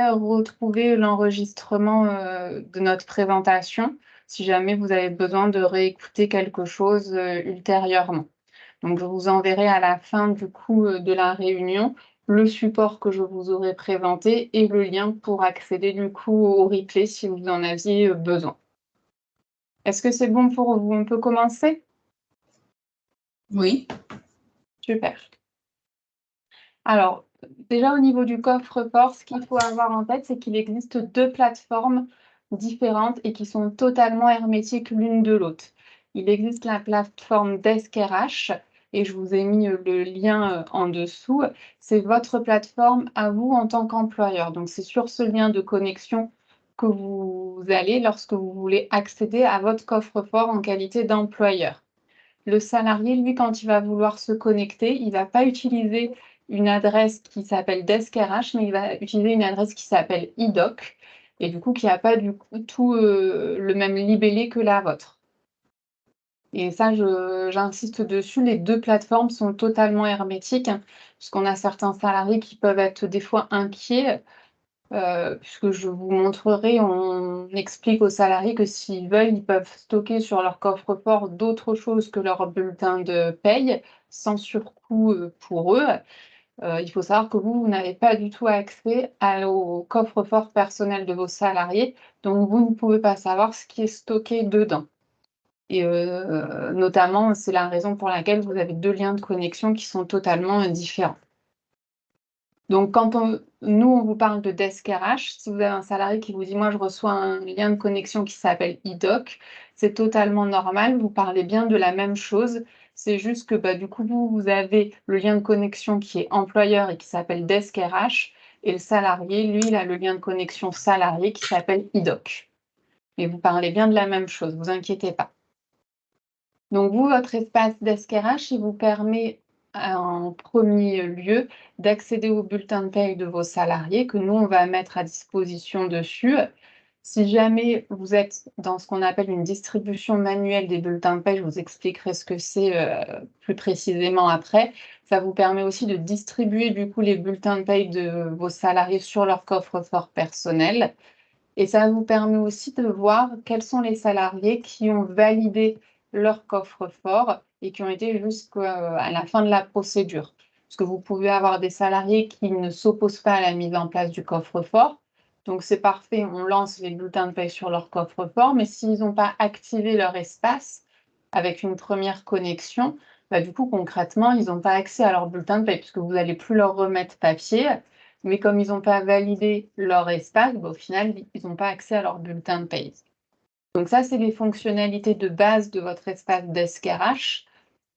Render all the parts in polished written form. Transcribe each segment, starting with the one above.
retrouver l'enregistrement de notre présentation si jamais vous avez besoin de réécouter quelque chose ultérieurement. Donc, je vous enverrai à la fin du coup de la réunion le support que je vous aurai présenté et le lien pour accéder du coup au replay si vous en aviez besoin. Est-ce que c'est bon pour vous? On peut commencer? Oui. Super. Alors, déjà au niveau du coffre-fort, ce qu'il faut avoir en tête, c'est qu'il existe 2 plateformes différentes et qui sont totalement hermétiques l'une de l'autre. Il existe la plateforme DeskRH et je vous ai mis le lien en dessous. C'est votre plateforme à vous en tant qu'employeur. Donc, c'est sur ce lien de connexion que vous allez lorsque vous voulez accéder à votre coffre-fort en qualité d'employeur. Le salarié, lui, quand il va vouloir se connecter, il ne va pas utiliser une adresse qui s'appelle DeskRH, mais il va utiliser une adresse qui s'appelle iDoc et du coup qui n'a pas du coup tout le même libellé que la vôtre. Et ça, j'insiste dessus, les 2 plateformes sont totalement hermétiques, puisqu'on a certains salariés qui peuvent être des fois inquiets. Puisque je vous montrerai, on explique aux salariés que s'ils veulent, ils peuvent stocker sur leur coffre-fort d'autres choses que leur bulletin de paye, sans surcoût, pour eux. Il faut savoir que vous n'avez pas du tout accès au coffre-fort personnel de vos salariés, donc vous ne pouvez pas savoir ce qui est stocké dedans et notamment, c'est la raison pour laquelle vous avez 2 liens de connexion qui sont totalement, différents. Donc, quand nous, on vous parle de DeskRH, si vous avez un salarié qui vous dit: «Moi, je reçois un lien de connexion qui s'appelle iDoc», c'est totalement normal, vous parlez bien de la même chose. C'est juste que, du coup, vous avez le lien de connexion qui est employeur et qui s'appelle DeskRH et le salarié, lui, il a le lien de connexion salarié qui s'appelle iDoc. Mais vous parlez bien de la même chose, vous inquiétez pas. Donc vous, votre espace DeskRH, il vous permet en premier lieu d'accéder au bulletin de paye de vos salariés que nous, on va mettre à disposition dessus. Si jamais vous êtes dans ce qu'on appelle une distribution manuelle des bulletins de paye, je vous expliquerai ce que c'est plus précisément après. Ça vous permet aussi de distribuer du coup les bulletins de paye de vos salariés sur leur coffre-fort personnel. Et ça vous permet aussi de voir quels sont les salariés qui ont validé leur coffre-fort et qui ont été jusqu'à la fin de la procédure. Parce que vous pouvez avoir des salariés qui ne s'opposent pas à la mise en place du coffre-fort. Donc c'est parfait, on lance les bulletins de paie sur leur coffre-fort, mais s'ils n'ont pas activé leur espace avec une première connexion, du coup concrètement, ils n'ont pas accès à leur bulletin de paie puisque vous n'allez plus leur remettre papier. Mais comme ils n'ont pas validé leur espace, au final, ils n'ont pas accès à leur bulletin de paye. Donc ça, c'est les fonctionnalités de base de votre espace DeskRH.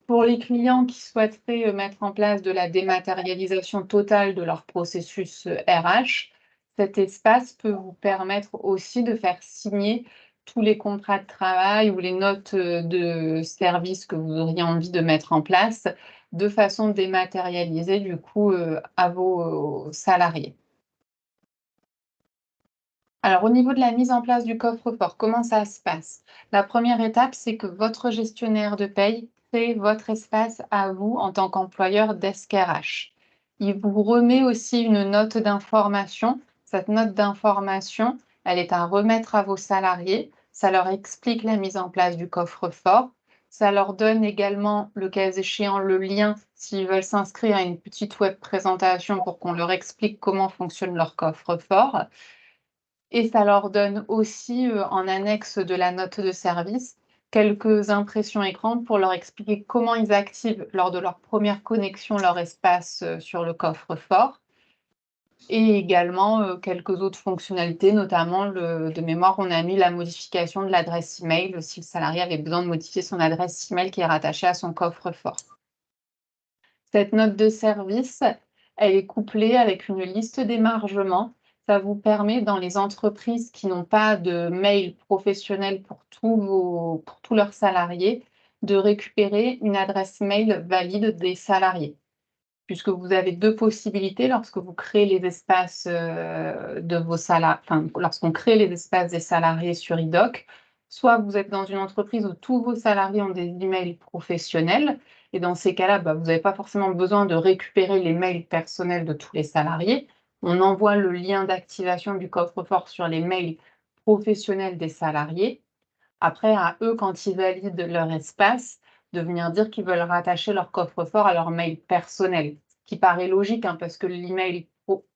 Pour les clients qui souhaiteraient mettre en place de la dématérialisation totale de leur processus RH, cet espace peut vous permettre aussi de faire signer tous les contrats de travail ou les notes de service que vous auriez envie de mettre en place de façon dématérialisée, du coup, à vos salariés. Alors, au niveau de la mise en place du coffre-fort, comment ça se passe? La première étape, c'est que votre gestionnaire de paye crée votre espace à vous en tant qu'employeur DeskRH. Il vous remet aussi une note d'information. Cette note d'information, elle est à remettre à vos salariés. Ça leur explique la mise en place du coffre-fort. Ça leur donne également, le cas échéant, le lien s'ils veulent s'inscrire à une petite web présentation pour qu'on leur explique comment fonctionne leur coffre-fort. Et ça leur donne aussi, en annexe de la note de service, quelques impressions écran pour leur expliquer comment ils activent lors de leur première connexion leur espace, sur le coffre-fort et également, quelques autres fonctionnalités, notamment de mémoire, on a mis la modification de l'adresse email, si le salarié avait besoin de modifier son adresse email qui est rattachée à son coffre-fort. Cette note de service, elle est couplée avec une liste d'émargement. Ça vous permet, dans les entreprises qui n'ont pas de mail professionnel pour tous leurs salariés, de récupérer une adresse mail valide des salariés. Puisque vous avez 2 possibilités lorsque vous créez les espaces, de vos lorsqu'on crée les espaces des salariés sur iDoc. Soit vous êtes dans une entreprise où tous vos salariés ont des emails professionnels et dans ces cas-là, vous n'avez pas forcément besoin de récupérer les mails personnels de tous les salariés. On envoie le lien d'activation du coffre-fort sur les mails professionnels des salariés. Après, à eux, quand ils valident leur espace, de venir dire qu'ils veulent rattacher leur coffre-fort à leur mail personnel. Ce qui paraît logique, hein, parce que l'email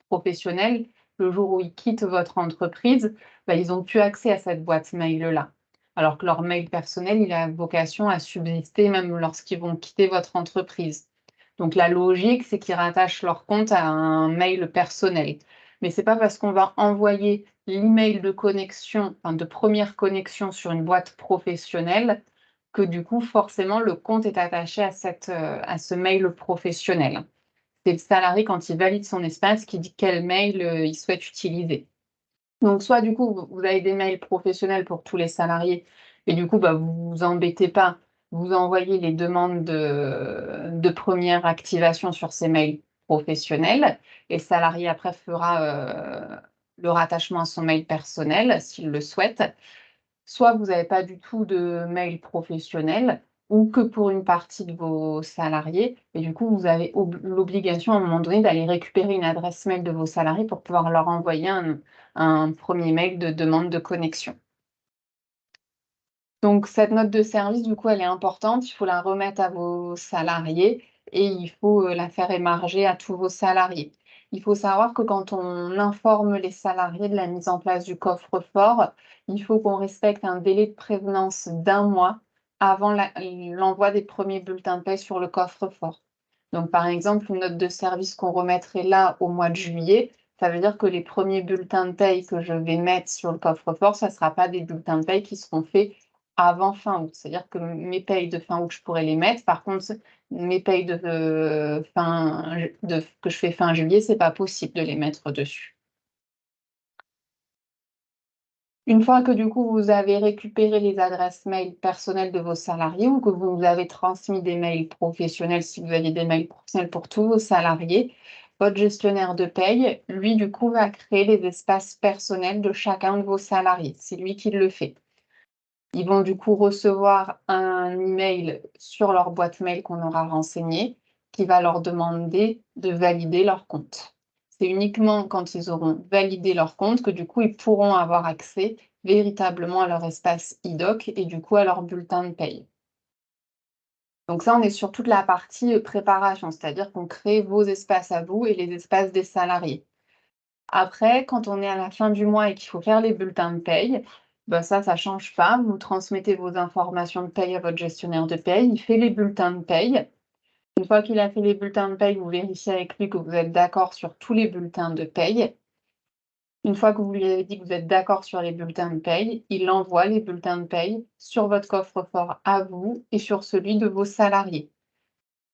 professionnel, le jour où ils quittent votre entreprise, ils n'ont plus accès à cette boîte mail-là. Alors que leur mail personnel, il a vocation à subsister même lorsqu'ils vont quitter votre entreprise. Donc la logique, c'est qu'ils rattachent leur compte à un mail personnel. Mais ce n'est pas parce qu'on va envoyer l'email de connexion, enfin de première connexion sur une boîte professionnelle que du coup, forcément, le compte est attaché à ce mail professionnel. C'est le salarié, quand il valide son espace, qui dit quel mail il souhaite utiliser. Donc soit du coup, vous avez des mails professionnels pour tous les salariés et du coup, vous vous embêtez pas, vous envoyez les demandes de première activation sur ces mails professionnels et le salarié après fera le rattachement à son mail personnel s'il le souhaite. Soit vous n'avez pas du tout de mail professionnel ou que pour une partie de vos salariés et du coup, vous avez l'obligation à un moment donné d'aller récupérer une adresse mail de vos salariés pour pouvoir leur envoyer un premier mail de demande de connexion. Donc cette note de service, du coup, elle est importante, il faut la remettre à vos salariés et il faut, la faire émarger à tous vos salariés. Il faut savoir que quand on informe les salariés de la mise en place du coffre-fort, il faut qu'on respecte un délai de prévenance d'1 mois avant l'envoi des premiers bulletins de paie sur le coffre-fort. Donc par exemple, une note de service qu'on remettrait là au mois de juillet, ça veut dire que les premiers bulletins de paie que je vais mettre sur le coffre-fort, ça ne sera pas des bulletins de paie qui seront faits avant fin août. C'est-à-dire que mes payes de fin août, je pourrais les mettre. Par contre, mes payes que je fais fin juillet, c'est pas possible de les mettre dessus. Une fois que du coup, vous avez récupéré les adresses mail personnelles de vos salariés ou que vous avez transmis des mails professionnels, si vous aviez des mails professionnels pour tous vos salariés, votre gestionnaire de paye, lui, du coup, va créer les espaces personnels de chacun de vos salariés. C'est lui qui le fait. Ils vont du coup recevoir un email sur leur boîte mail qu'on aura renseigné, qui va leur demander de valider leur compte. C'est uniquement quand ils auront validé leur compte que du coup, ils pourront avoir accès véritablement à leur espace IDOC et du coup à leur bulletin de paye. Donc ça, on est sur toute la partie préparation, c'est-à-dire qu'on crée vos espaces à vous et les espaces des salariés. Après, quand on est à la fin du mois et qu'il faut faire les bulletins de paye, ça ne change pas. Vous transmettez vos informations de paye à votre gestionnaire de paye, il fait les bulletins de paye. Une fois qu'il a fait les bulletins de paye, vous vérifiez avec lui que vous êtes d'accord sur tous les bulletins de paye. Une fois que vous lui avez dit que vous êtes d'accord sur les bulletins de paye, il envoie les bulletins de paye sur votre coffre-fort à vous et sur celui de vos salariés.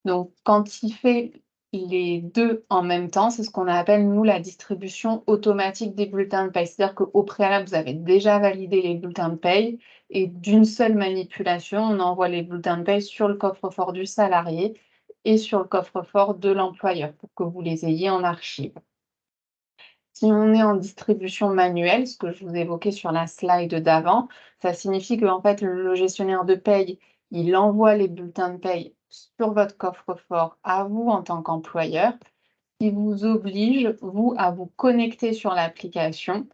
Donc, quand il fait les 2 en même temps, c'est ce qu'on appelle, nous, la distribution automatique des bulletins de paye. C'est-à-dire qu'au préalable, vous avez déjà validé les bulletins de paye et d'une seule manipulation, on envoie les bulletins de paye sur le coffre-fort du salarié et sur le coffre-fort de l'employeur pour que vous les ayez en archive. Si on est en distribution manuelle, ce que je vous évoquais sur la slide d'avant, ça signifie qu'en fait, le gestionnaire de paye, il envoie les bulletins de paye sur votre coffre-fort à vous en tant qu'employeur, qui vous oblige, vous, à vous connecter sur l'application,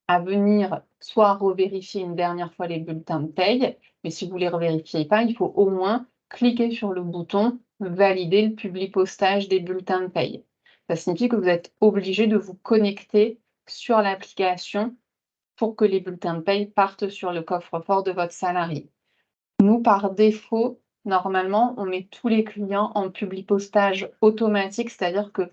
à venir soit revérifier une dernière fois les bulletins de paye, mais si vous ne les revérifiez pas, il faut au moins cliquer sur le bouton «Valider le publipostage des bulletins de paye». Ça signifie que vous êtes obligé de vous connecter sur l'application pour que les bulletins de paye partent sur le coffre-fort de votre salarié. Nous, par défaut, normalement, on met tous les clients en publipostage automatique, c'est-à-dire que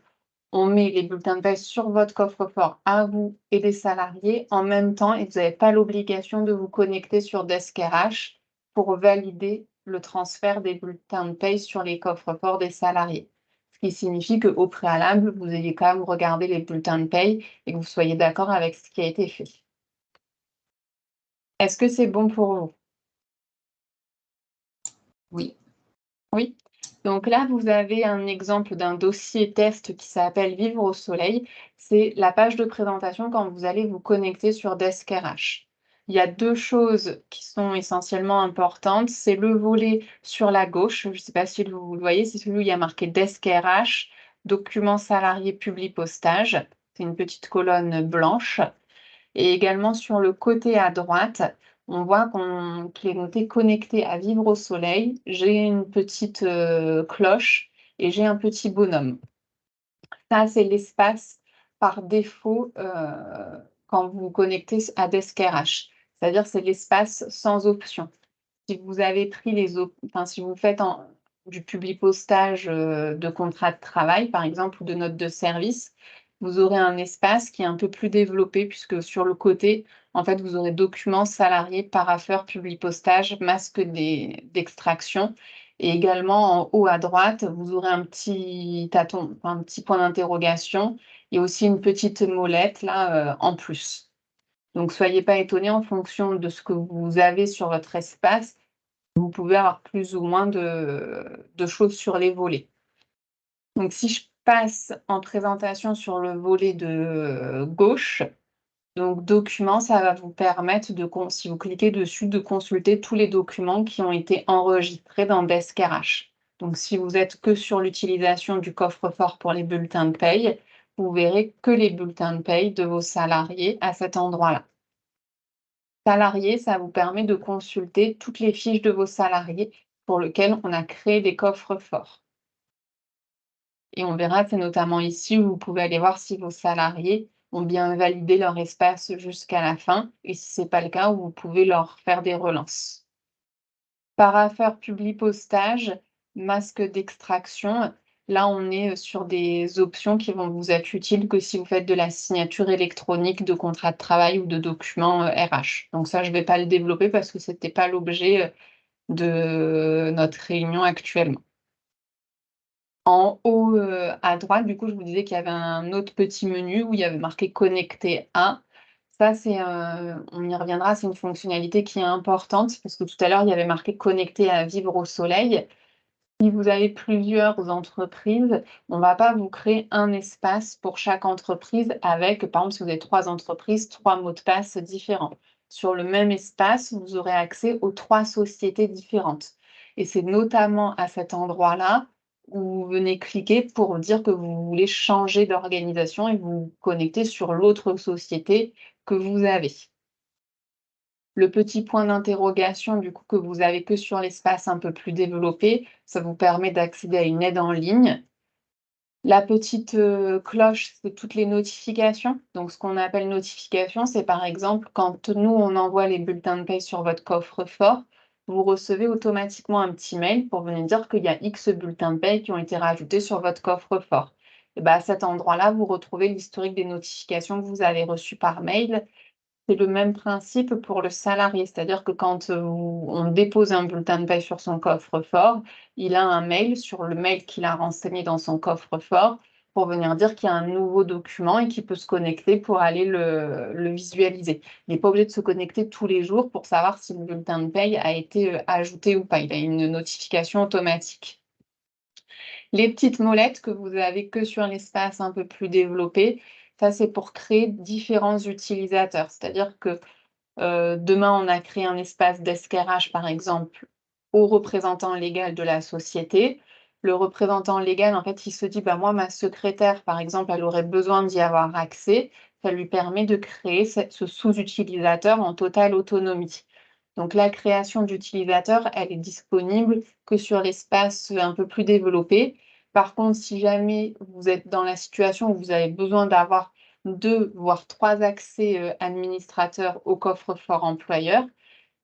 on met les bulletins de paie sur votre coffre-fort à vous et les salariés en même temps et vous n'avez pas l'obligation de vous connecter sur Desk RH pour valider le transfert des bulletins de paie sur les coffres-forts des salariés. Ce qui signifie qu'au préalable, vous ayez quand même regardé les bulletins de paie et que vous soyez d'accord avec ce qui a été fait. Est-ce que c'est bon pour vous? Oui. Oui. Donc là, vous avez un exemple d'un dossier test qui s'appelle Vivre au soleil. C'est la page de présentation quand vous allez vous connecter sur Desk RH. Il y a 2 choses qui sont essentiellement importantes. C'est le volet sur la gauche, je ne sais pas si vous le voyez, c'est celui où il y a marqué Desk RH, documents salariés public postage. c'est une petite colonne blanche. Et également sur le côté à droite, on voit qu'il est noté connecté à Vivre au Soleil. J'ai une petite cloche et j'ai un petit bonhomme. Ça, c'est l'espace par défaut quand vous vous connectez à Desk RH. C'est-à-dire c'est l'espace sans option. Si vous avez pris si vous faites du publipostage de contrat de travail, par exemple, ou de notes de service, vous aurez un espace qui est un peu plus développé, puisque sur le côté, en fait, vous aurez documents, salariés, parapheur, publipostage, masque d'extraction. Et également, en haut à droite, vous aurez un petit tâton, un petit point d'interrogation et aussi une petite molette là en plus. Donc, soyez pas étonnés en fonction de ce que vous avez sur votre espace. Vous pouvez avoir plus ou moins de choses sur les volets. Donc, si je passe en présentation sur le volet de gauche, donc documents, ça va vous permettre si vous cliquez dessus, de consulter tous les documents qui ont été enregistrés dans Desk RH. Donc, si vous êtes que sur l'utilisation du coffre-fort pour les bulletins de paye, vous verrez que les bulletins de paye de vos salariés à cet endroit-là. Salariés, ça vous permet de consulter toutes les fiches de vos salariés pour lesquels on a créé des coffres forts. Et on verra, c'est notamment ici où vous pouvez aller voir si vos salariés ont bien validé leur espace jusqu'à la fin, et si ce n'est pas le cas, vous pouvez leur faire des relances. Parapheur publipostage, masque d'extraction. Là, on est sur des options qui vont vous être utiles que si vous faites de la signature électronique de contrat de travail ou de documents RH. Donc ça, je ne vais pas le développer parce que ce n'était pas l'objet de notre réunion actuellement. En haut à droite, du coup, je vous disais qu'il y avait un autre petit menu où il y avait marqué Connecter à. Ça, on y reviendra, c'est une fonctionnalité qui est importante parce que tout à l'heure, il y avait marqué Connecter à Vivre au Soleil. Si vous avez plusieurs entreprises, on ne va pas vous créer un espace pour chaque entreprise avec, par exemple, si vous avez 3 entreprises, 3 mots de passe différents. Sur le même espace, vous aurez accès aux 3 sociétés différentes. Et c'est notamment à cet endroit-là où vous venez cliquer pour dire que vous voulez changer d'organisation et vous connecter sur l'autre société que vous avez. Le petit point d'interrogation, du coup, que vous avez que sur l'espace un peu plus développé, ça vous permet d'accéder à une aide en ligne. La petite cloche, c'est toutes les notifications. Donc, ce qu'on appelle notification, c'est par exemple quand nous, on envoie les bulletins de paie sur votre coffre-fort, vous recevez automatiquement un petit mail pour venir dire qu'il y a X bulletins de paie qui ont été rajoutés sur votre coffre-fort. Et ben, à cet endroit-là, vous retrouvez l'historique des notifications que vous avez reçues par mail. C'est le même principe pour le salarié, c'est-à-dire que quand on dépose un bulletin de paie sur son coffre-fort, il a un mail sur le mail qu'il a renseigné dans son coffre-fort pour venir dire qu'il y a un nouveau document et qu'il peut se connecter pour aller le visualiser. Il n'est pas obligé de se connecter tous les jours pour savoir si le bulletin de paie a été ajouté ou pas. Il a une notification automatique. Les petites molettes que vous avez que sur l'espace un peu plus développé, ça c'est pour créer différents utilisateurs. C'est-à-dire que demain, on a créé un espace Desk RH, par exemple, au représentant légal de la société. Le représentant légal, en fait, il se dit, bah, moi, ma secrétaire, par exemple, elle aurait besoin d'y avoir accès. Ça lui permet de créer ce sous-utilisateur en totale autonomie. Donc, la création d'utilisateurs, elle est disponible que sur l'espace un peu plus développé. Par contre, si jamais vous êtes dans la situation où vous avez besoin d'avoir 2 voire 3 accès administrateurs au coffre-fort employeur,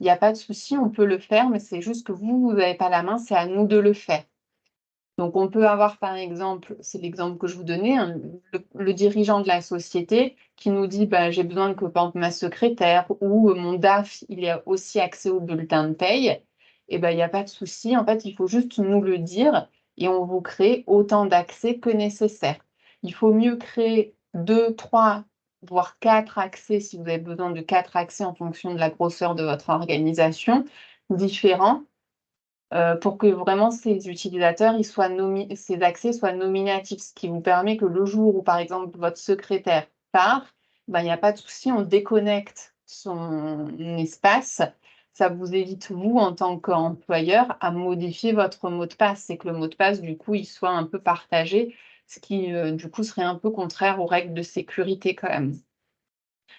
il n'y a pas de souci, on peut le faire, mais c'est juste que vous n'avez pas la main, c'est à nous de le faire. Donc on peut avoir par exemple, c'est l'exemple que je vous donnais, hein, le dirigeant de la société qui nous dit bah, j'ai besoin que par exemple, ma secrétaire ou mon DAF, il ait aussi accès au bulletin de paye. Et ben, il n'y a pas de souci, en fait, il faut juste nous le dire et on vous crée autant d'accès que nécessaire. Il faut mieux créer 2, 3, voire 4 accès si vous avez besoin de 4 accès en fonction de la grosseur de votre organisation différents pour que vraiment ces utilisateurs, ces accès soient nominatifs, ce qui vous permet que le jour où, par exemple, votre secrétaire part, ben, il n'y a pas de souci, on déconnecte son espace. Ça vous évite, vous, en tant qu'employeur, à modifier votre mot de passe. C'est que le mot de passe, du coup, il soit un peu partagé. ce qui, du coup, serait un peu contraire aux règles de sécurité quand même.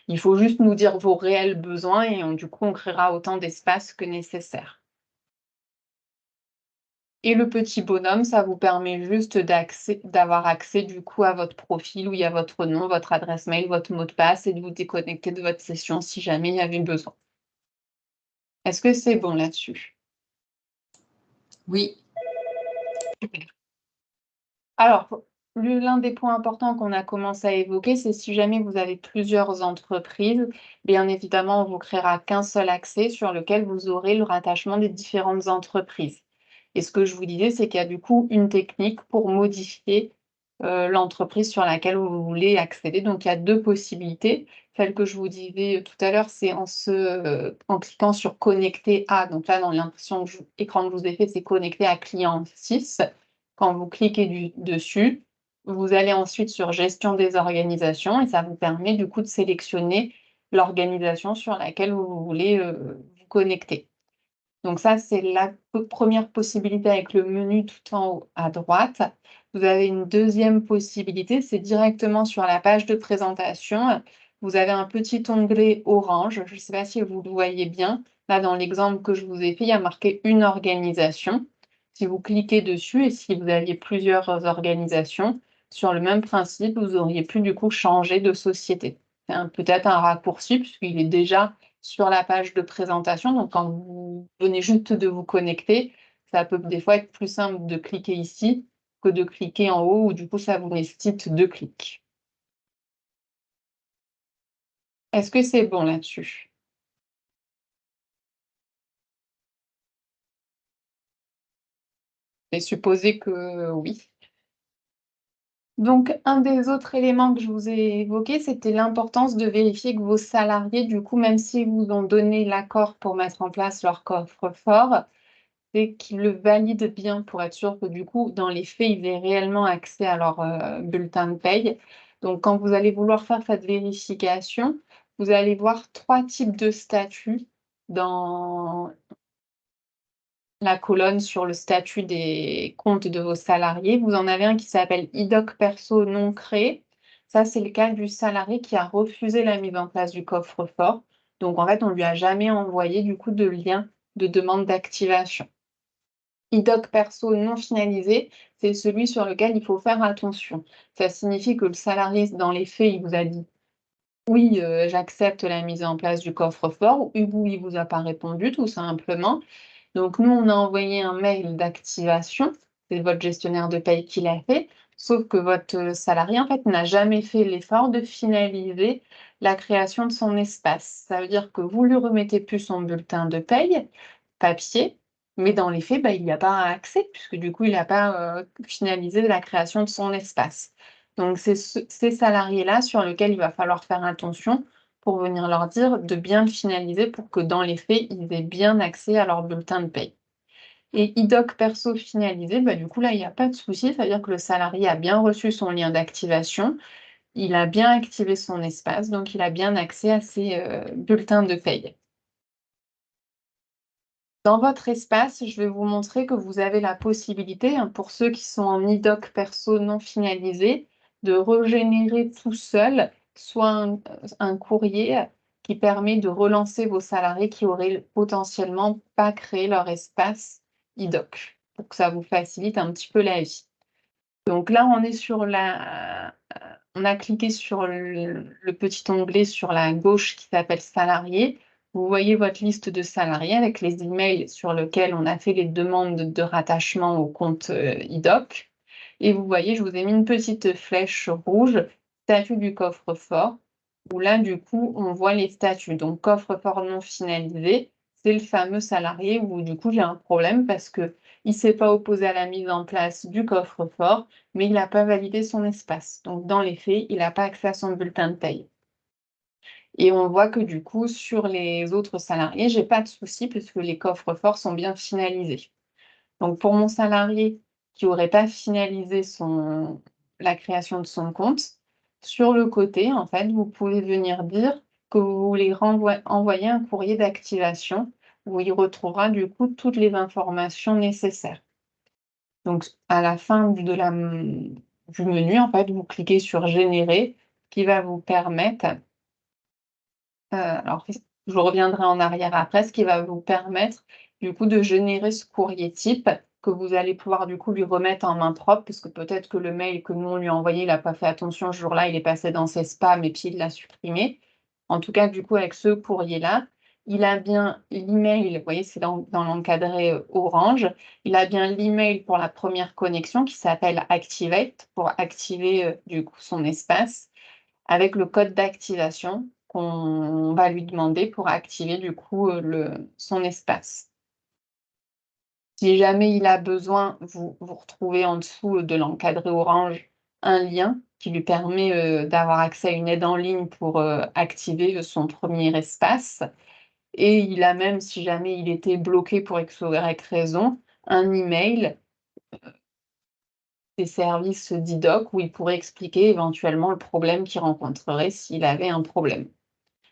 Il faut juste nous dire vos réels besoins et du coup, on créera autant d'espace que nécessaire. Et le petit bonhomme, ça vous permet juste d'avoir accès du coup à votre profil où il y a votre nom, votre adresse mail, votre mot de passe et de vous déconnecter de votre session si jamais il y avait besoin. Est-ce que c'est bon là-dessus? Oui. Super. Alors, l'un des points importants qu'on a commencé à évoquer, c'est si jamais vous avez plusieurs entreprises, bien évidemment, on vous créera qu'un seul accès sur lequel vous aurez le rattachement des différentes entreprises. Et ce que je vous disais, c'est qu'il y a du coup une technique pour modifier l'entreprise sur laquelle vous voulez accéder. Donc, il y a deux possibilités. Celle que je vous disais tout à l'heure, c'est en cliquant sur connecter à. Donc là, dans l'impression écran que je vous ai fait, c'est connecter à client 6. Quand vous cliquez dessus, vous allez ensuite sur gestion des organisations et ça vous permet du coup de sélectionner l'organisation sur laquelle vous voulez vous connecter. Donc ça, c'est la première possibilité avec le menu tout en haut à droite. Vous avez une deuxième possibilité, c'est directement sur la page de présentation. Vous avez un petit onglet orange. Je ne sais pas si vous le voyez bien. Là, dans l'exemple que je vous ai fait, il y a marqué une organisation. Si vous cliquez dessus et si vous aviez plusieurs organisations, sur le même principe, vous auriez pu du coup changer de société. C'est peut-être un raccourci puisqu'il est déjà sur la page de présentation. Donc, quand vous venez juste de vous connecter, ça peut des fois être plus simple de cliquer ici que de cliquer en haut où du coup, ça vous nécessite 2 clics. Est-ce que c'est bon là-dessus? Je vais supposer que oui. Donc, un des autres éléments que je vous ai évoqué, c'était l'importance de vérifier que vos salariés, du coup, même s'ils vous ont donné l'accord pour mettre en place leur coffre-fort, c'est qu'ils le valident bien pour être sûr que du coup, dans les faits, ils aient réellement accès à leur bulletin de paye. Donc, quand vous allez vouloir faire cette vérification, vous allez voir 3 types de statuts dans la colonne sur le statut des comptes de vos salariés. Vous en avez un qui s'appelle IDOC perso non créé. Ça, c'est le cas du salarié qui a refusé la mise en place du coffre-fort. Donc, en fait, on ne lui a jamais envoyé du coup de lien de demande d'activation. IDOC perso non finalisé, c'est celui sur lequel il faut faire attention. Ça signifie que le salarié, dans les faits, il vous a dit oui, j'accepte la mise en place du coffre-fort, ou il vous a pas répondu tout simplement. Donc nous, on a envoyé un mail d'activation, c'est votre gestionnaire de paye qui l'a fait, sauf que votre salarié, en fait, n'a jamais fait l'effort de finaliser la création de son espace. Ça veut dire que vous lui remettez plus son bulletin de paye papier, mais dans les faits, bah, il n'y a pas accès puisque du coup, il n'a pas, finalisé la création de son espace. Donc c'est ces salariés-là sur lesquels il va falloir faire attention pour venir leur dire de bien le finaliser pour que dans les faits, ils aient bien accès à leur bulletin de paye. Et IDOC perso finalisé, bah, du coup là, il n'y a pas de souci, c'est-à-dire que le salarié a bien reçu son lien d'activation, il a bien activé son espace, donc il a bien accès à ses, bulletins de paye. Dans votre espace, je vais vous montrer que vous avez la possibilité, hein, pour ceux qui sont en IDOC perso non finalisé, de régénérer tout seul, soit un courrier qui permet de relancer vos salariés qui auraient potentiellement pas créé leur espace IDOC, pour que ça vous facilite un petit peu la vie. Donc là, on a cliqué sur le petit onglet sur la gauche qui s'appelle salariés. Vous voyez votre liste de salariés avec les emails sur lesquels on a fait les demandes de rattachement au compte IDOC. Et vous voyez, je vous ai mis une petite flèche rouge, statut du coffre-fort, où là, du coup, on voit les statuts. Donc, coffre-fort non finalisé, c'est le fameux salarié où, du coup, j'ai un problème parce qu'il ne s'est pas opposé à la mise en place du coffre-fort, mais il n'a pas validé son espace. Donc, dans les faits, il n'a pas accès à son bulletin de paye. Et on voit que du coup, sur les autres salariés, j'ai pas de souci puisque les coffres-forts sont bien finalisés. Donc, pour mon salarié qui n'aurait pas finalisé la création de son compte, sur le côté, en fait, vous pouvez venir dire que vous voulez envoyer un courrier d'activation où il retrouvera du coup toutes les informations nécessaires. Donc, à la fin du menu, en fait, vous cliquez sur Générer, qui va vous permettre, alors je reviendrai en arrière après, ce qui va vous permettre, du coup, de générer ce courrier type que vous allez pouvoir, du coup, lui remettre en main propre, parce que peut-être que le mail que nous, on lui a envoyé, il n'a pas fait attention ce jour-là, il est passé dans ses spams et puis il l'a supprimé. En tout cas, du coup, avec ce courrier-là, il a bien l'email, vous voyez, c'est dans l'encadré orange, il a bien l'email pour la première connexion qui s'appelle Activate, pour activer, du coup, son espace, avec le code d'activation qu'on va lui demander pour activer, du coup, son espace. Si jamais il a besoin, vous retrouvez en dessous de l'encadré orange un lien qui lui permet, d'avoir accès à une aide en ligne pour, activer son premier espace, et il a même, si jamais il était bloqué pour X ou Y raison, un email des services d'IDOC où il pourrait expliquer éventuellement le problème qu'il rencontrerait s'il avait un problème.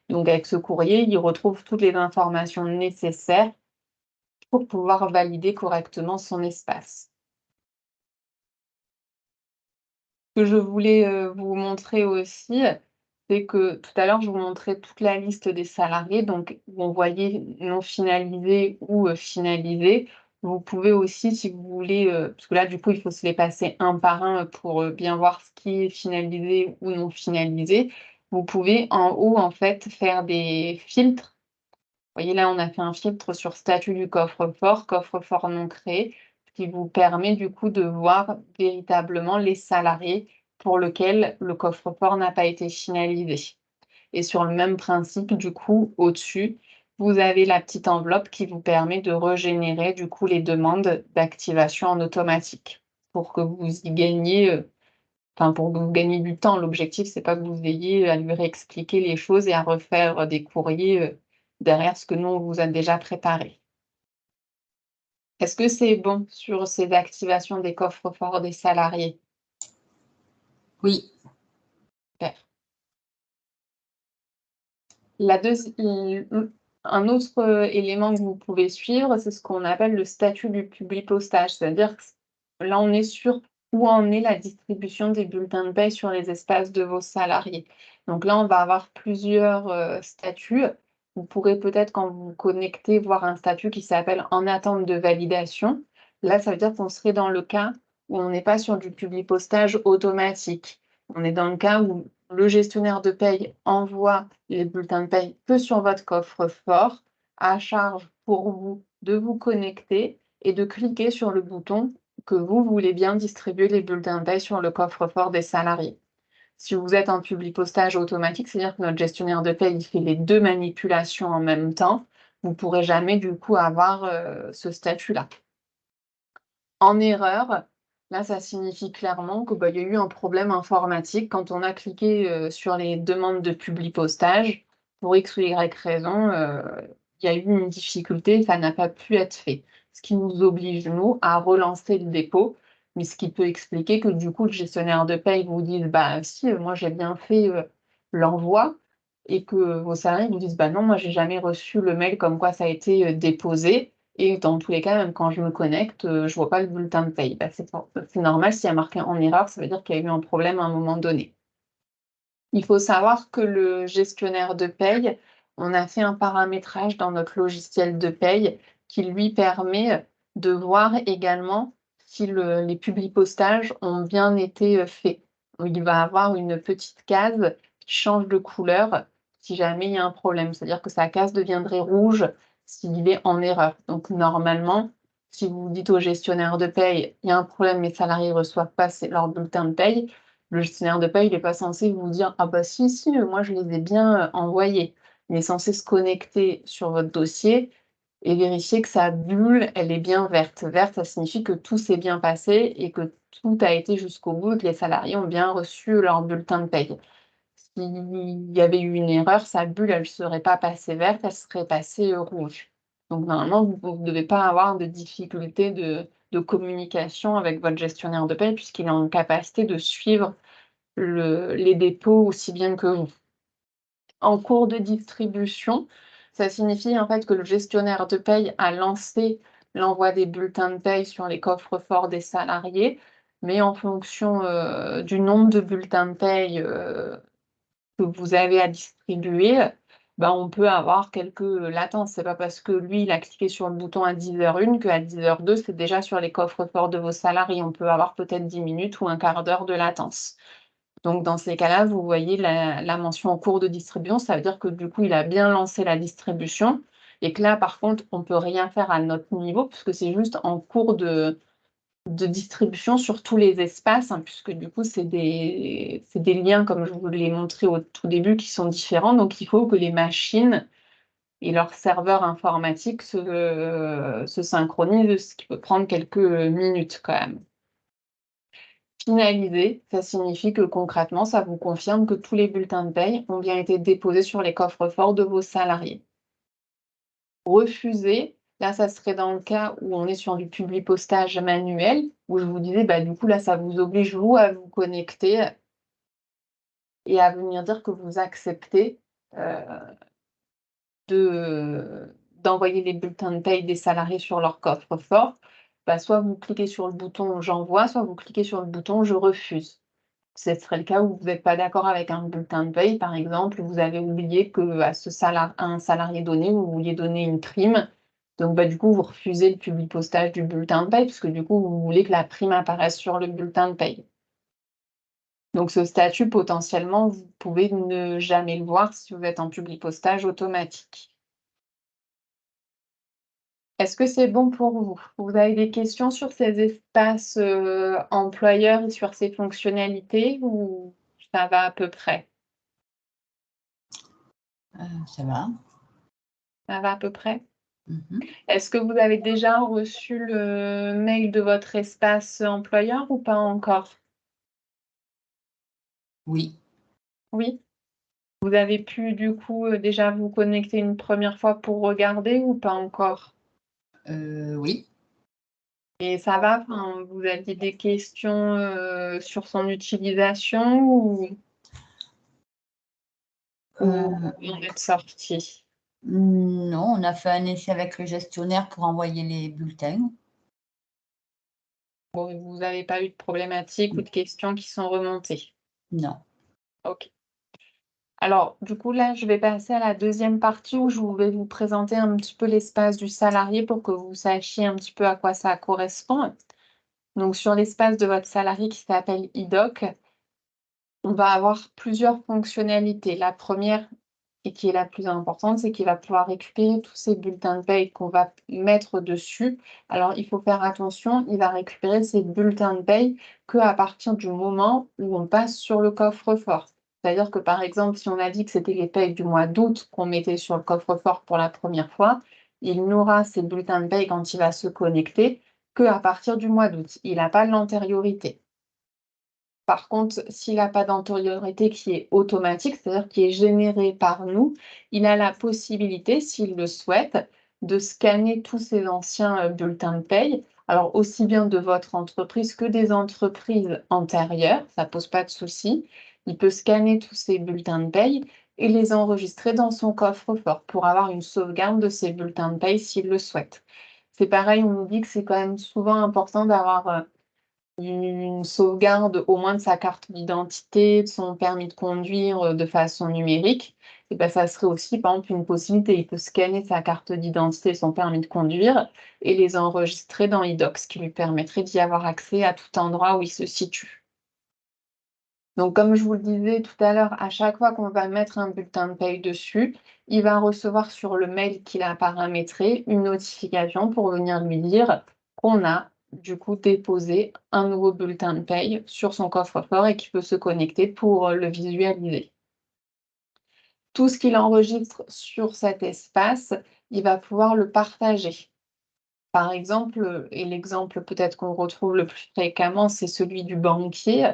Donc avec ce courrier, il retrouve toutes les informations nécessaires pour pouvoir valider correctement son espace. Ce que je voulais, vous montrer aussi, c'est que tout à l'heure, je vous montrais toute la liste des salariés, donc vous voyez non finalisés ou finalisés. Vous pouvez aussi, si vous voulez, parce que là, du coup, il faut se les passer un par un pour, bien voir ce qui est finalisé ou non finalisé. Vous pouvez en haut, en fait, faire des filtres. Vous voyez, là, on a fait un filtre sur statut du coffre-fort non créé, ce qui vous permet du coup de voir véritablement les salariés pour lesquels le coffre-fort n'a pas été finalisé. Et sur le même principe, du coup, au-dessus, vous avez la petite enveloppe qui vous permet de régénérer du coup les demandes d'activation en automatique pour que vous y gagniez, enfin, pour que vous gagniez du temps. L'objectif, c'est pas que vous ayez à lui réexpliquer les choses et à refaire des courriers, derrière ce que nous, on vous a déjà préparé. Est-ce que c'est bon sur ces activations des coffres-forts des salariés? Oui. Super. La un autre, élément que vous pouvez suivre, c'est ce qu'on appelle le statut du publipostage. C'est-à-dire que là, on est sur où en est la distribution des bulletins de paie sur les espaces de vos salariés. Donc là, on va avoir plusieurs, statuts. Vous pourrez peut-être, quand vous vous connectez, voir un statut qui s'appelle «En attente de validation». Là, ça veut dire qu'on serait dans le cas où on n'est pas sur du publipostage automatique. On est dans le cas où le gestionnaire de paye envoie les bulletins de paye que sur votre coffre-fort, à charge pour vous de vous connecter et de cliquer sur le bouton que vous voulez bien distribuer les bulletins de paye sur le coffre-fort des salariés. Si vous êtes en publipostage automatique, c'est-à-dire que notre gestionnaire de paye il fait les deux manipulations en même temps, vous ne pourrez jamais du coup avoir ce statut-là. En erreur, là, ça signifie clairement que, bah, il y a eu un problème informatique quand on a cliqué, sur les demandes de publipostage. Pour X ou Y raison, il y a eu une difficulté, ça n'a pas pu être fait. Ce qui nous oblige, nous, à relancer le dépôt, mais ce qui peut expliquer que, du coup, le gestionnaire de paye vous dise: «Bah, si, moi j'ai bien fait, l'envoi», et que vos salariés vous disent: «Bah, non, moi j'ai jamais reçu le mail comme quoi ça a été, déposé». Et dans tous les cas, même quand je me connecte, je vois pas le bulletin de paye. Bah, c'est normal, s'il y a marqué en erreur, ça veut dire qu'il y a eu un problème à un moment donné. Il faut savoir que le gestionnaire de paye, on a fait un paramétrage dans notre logiciel de paye qui lui permet de voir également si les publipostages ont bien été, faits. Donc il va avoir une petite case qui change de couleur si jamais il y a un problème. C'est-à-dire que sa case deviendrait rouge s'il est en erreur. Donc normalement, si vous dites au gestionnaire de paye: «Il y a un problème, mes salariés ne reçoivent pas leur bulletin de paye», le gestionnaire de paye, il est pas censé vous dire: «Ah bah si, si, moi je les ai bien, envoyés». Il est censé se connecter sur votre dossier et vérifier que sa bulle, elle est bien verte. Verte, ça signifie que tout s'est bien passé et que tout a été jusqu'au bout et que les salariés ont bien reçu leur bulletin de paye. S'il y avait eu une erreur, sa bulle, elle ne serait pas passée verte, elle serait passée, rouge. Donc normalement, vous ne devez pas avoir de difficulté de communication avec votre gestionnaire de paie puisqu'il est en capacité de suivre les dépôts aussi bien que vous. En cours de distribution, ça signifie en fait que le gestionnaire de paye a lancé l'envoi des bulletins de paye sur les coffres-forts des salariés. mais en fonction du nombre de bulletins de paye que vous avez à distribuer, on peut avoir quelques latences. C'est pas parce que lui, il a cliqué sur le bouton à 10h01 qu'à 10h02, c'est déjà sur les coffres-forts de vos salariés. On peut avoir peut-être 10 minutes ou un quart d'heure de latence. Donc dans ces cas-là, vous voyez la mention en cours de distribution, ça veut dire que du coup, il a bien lancé la distribution et que là, par contre, on ne peut rien faire à notre niveau puisque c'est juste en cours de distribution sur tous les espaces, puisque du coup, c'est des liens, comme je vous l'ai montré au tout début, qui sont différents. Donc, il faut que les machines et leurs serveurs informatiques se synchronisent, ce qui peut prendre quelques minutes quand même. Finalisé, ça signifie que concrètement, ça vous confirme que tous les bulletins de paye ont bien été déposés sur les coffres-forts de vos salariés. Refusé, là, ça serait dans le cas où on est sur du publipostage manuel, où je vous disais, du coup, là, ça vous oblige, vous, à vous connecter et à venir dire que vous acceptez d'envoyer les bulletins de paye des salariés sur leur coffre-fort. Soit vous cliquez sur le bouton «J'envoie», soit vous cliquez sur le bouton «Je refuse». Ce serait le cas où vous n'êtes pas d'accord avec un bulletin de paye, par exemple, vous avez oublié qu'à un salarié donné, vous vouliez donner une prime. Donc, du coup, vous refusez le publipostage du bulletin de paye, puisque du coup, vous voulez que la prime apparaisse sur le bulletin de paye. Donc, ce statut, potentiellement, vous pouvez ne jamais le voir si vous êtes en publipostage automatique. Est-ce que c'est bon pour vous? Vous avez des questions sur ces espaces employeurs et sur ces fonctionnalités ou ça va à peu près? Ça va. Ça va à peu près? Mhm. Est-ce que vous avez déjà reçu le mail de votre espace employeur ou pas encore? Oui. Oui? Vous avez pu du coup déjà vous connecter une première fois pour regarder ou pas encore? Oui. Et ça va? Enfin, vous aviez des questions sur son utilisation ou Euh, on est sorti? non, on a fait un essai avec le gestionnaire pour envoyer les bulletins. Bon, vous n'avez pas eu de problématiques ou de questions qui sont remontées? Non. OK. Alors, du coup, là, je vais passer à la deuxième partie où je vais vous présenter un petit peu l'espace du salarié pour que vous sachiez un petit peu à quoi ça correspond. Donc, sur l'espace de votre salarié qui s'appelle IDOC, on va avoir plusieurs fonctionnalités. La première, et qui est la plus importante, c'est qu'il va pouvoir récupérer tous ces bulletins de paye qu'on va mettre dessus. Alors, il faut faire attention, il va récupérer ces bulletins de paye qu'à partir du moment où on passe sur le coffre-fort. C'est-à-dire que, par exemple, si on a dit que c'était les payes du mois d'août qu'on mettait sur le coffre-fort pour la première fois, il n'aura ces bulletins de paye quand il va se connecter qu'à partir du mois d'août. Il n'a pas l'antériorité. Par contre, s'il n'a pas d'antériorité qui est automatique, c'est-à-dire qui est générée par nous, il a la possibilité, s'il le souhaite, de scanner tous ses anciens bulletins de paye, alors aussi bien de votre entreprise que des entreprises antérieures, ça ne pose pas de souci. Il peut scanner tous ces bulletins de paye et les enregistrer dans son coffre-fort pour avoir une sauvegarde de ces bulletins de paye s'il le souhaite. C'est pareil, on nous dit que c'est quand même souvent important d'avoir une sauvegarde au moins de sa carte d'identité, de son permis de conduire, de façon numérique, et ça serait aussi, par exemple, une possibilité. Il peut scanner sa carte d'identité et son permis de conduire et les enregistrer dans iDoc, ce qui lui permettrait d'y avoir accès à tout endroit où il se situe. Donc, comme je vous le disais tout à l'heure, à chaque fois qu'on va mettre un bulletin de paye dessus, il va recevoir sur le mail qu'il a paramétré une notification pour venir lui dire qu'on a du coup déposé un nouveau bulletin de paye sur son coffre-fort et qu'il peut se connecter pour le visualiser. Tout ce qu'il enregistre sur cet espace, il va pouvoir le partager. Par exemple, et l'exemple peut-être qu'on retrouve le plus fréquemment, c'est celui du banquier.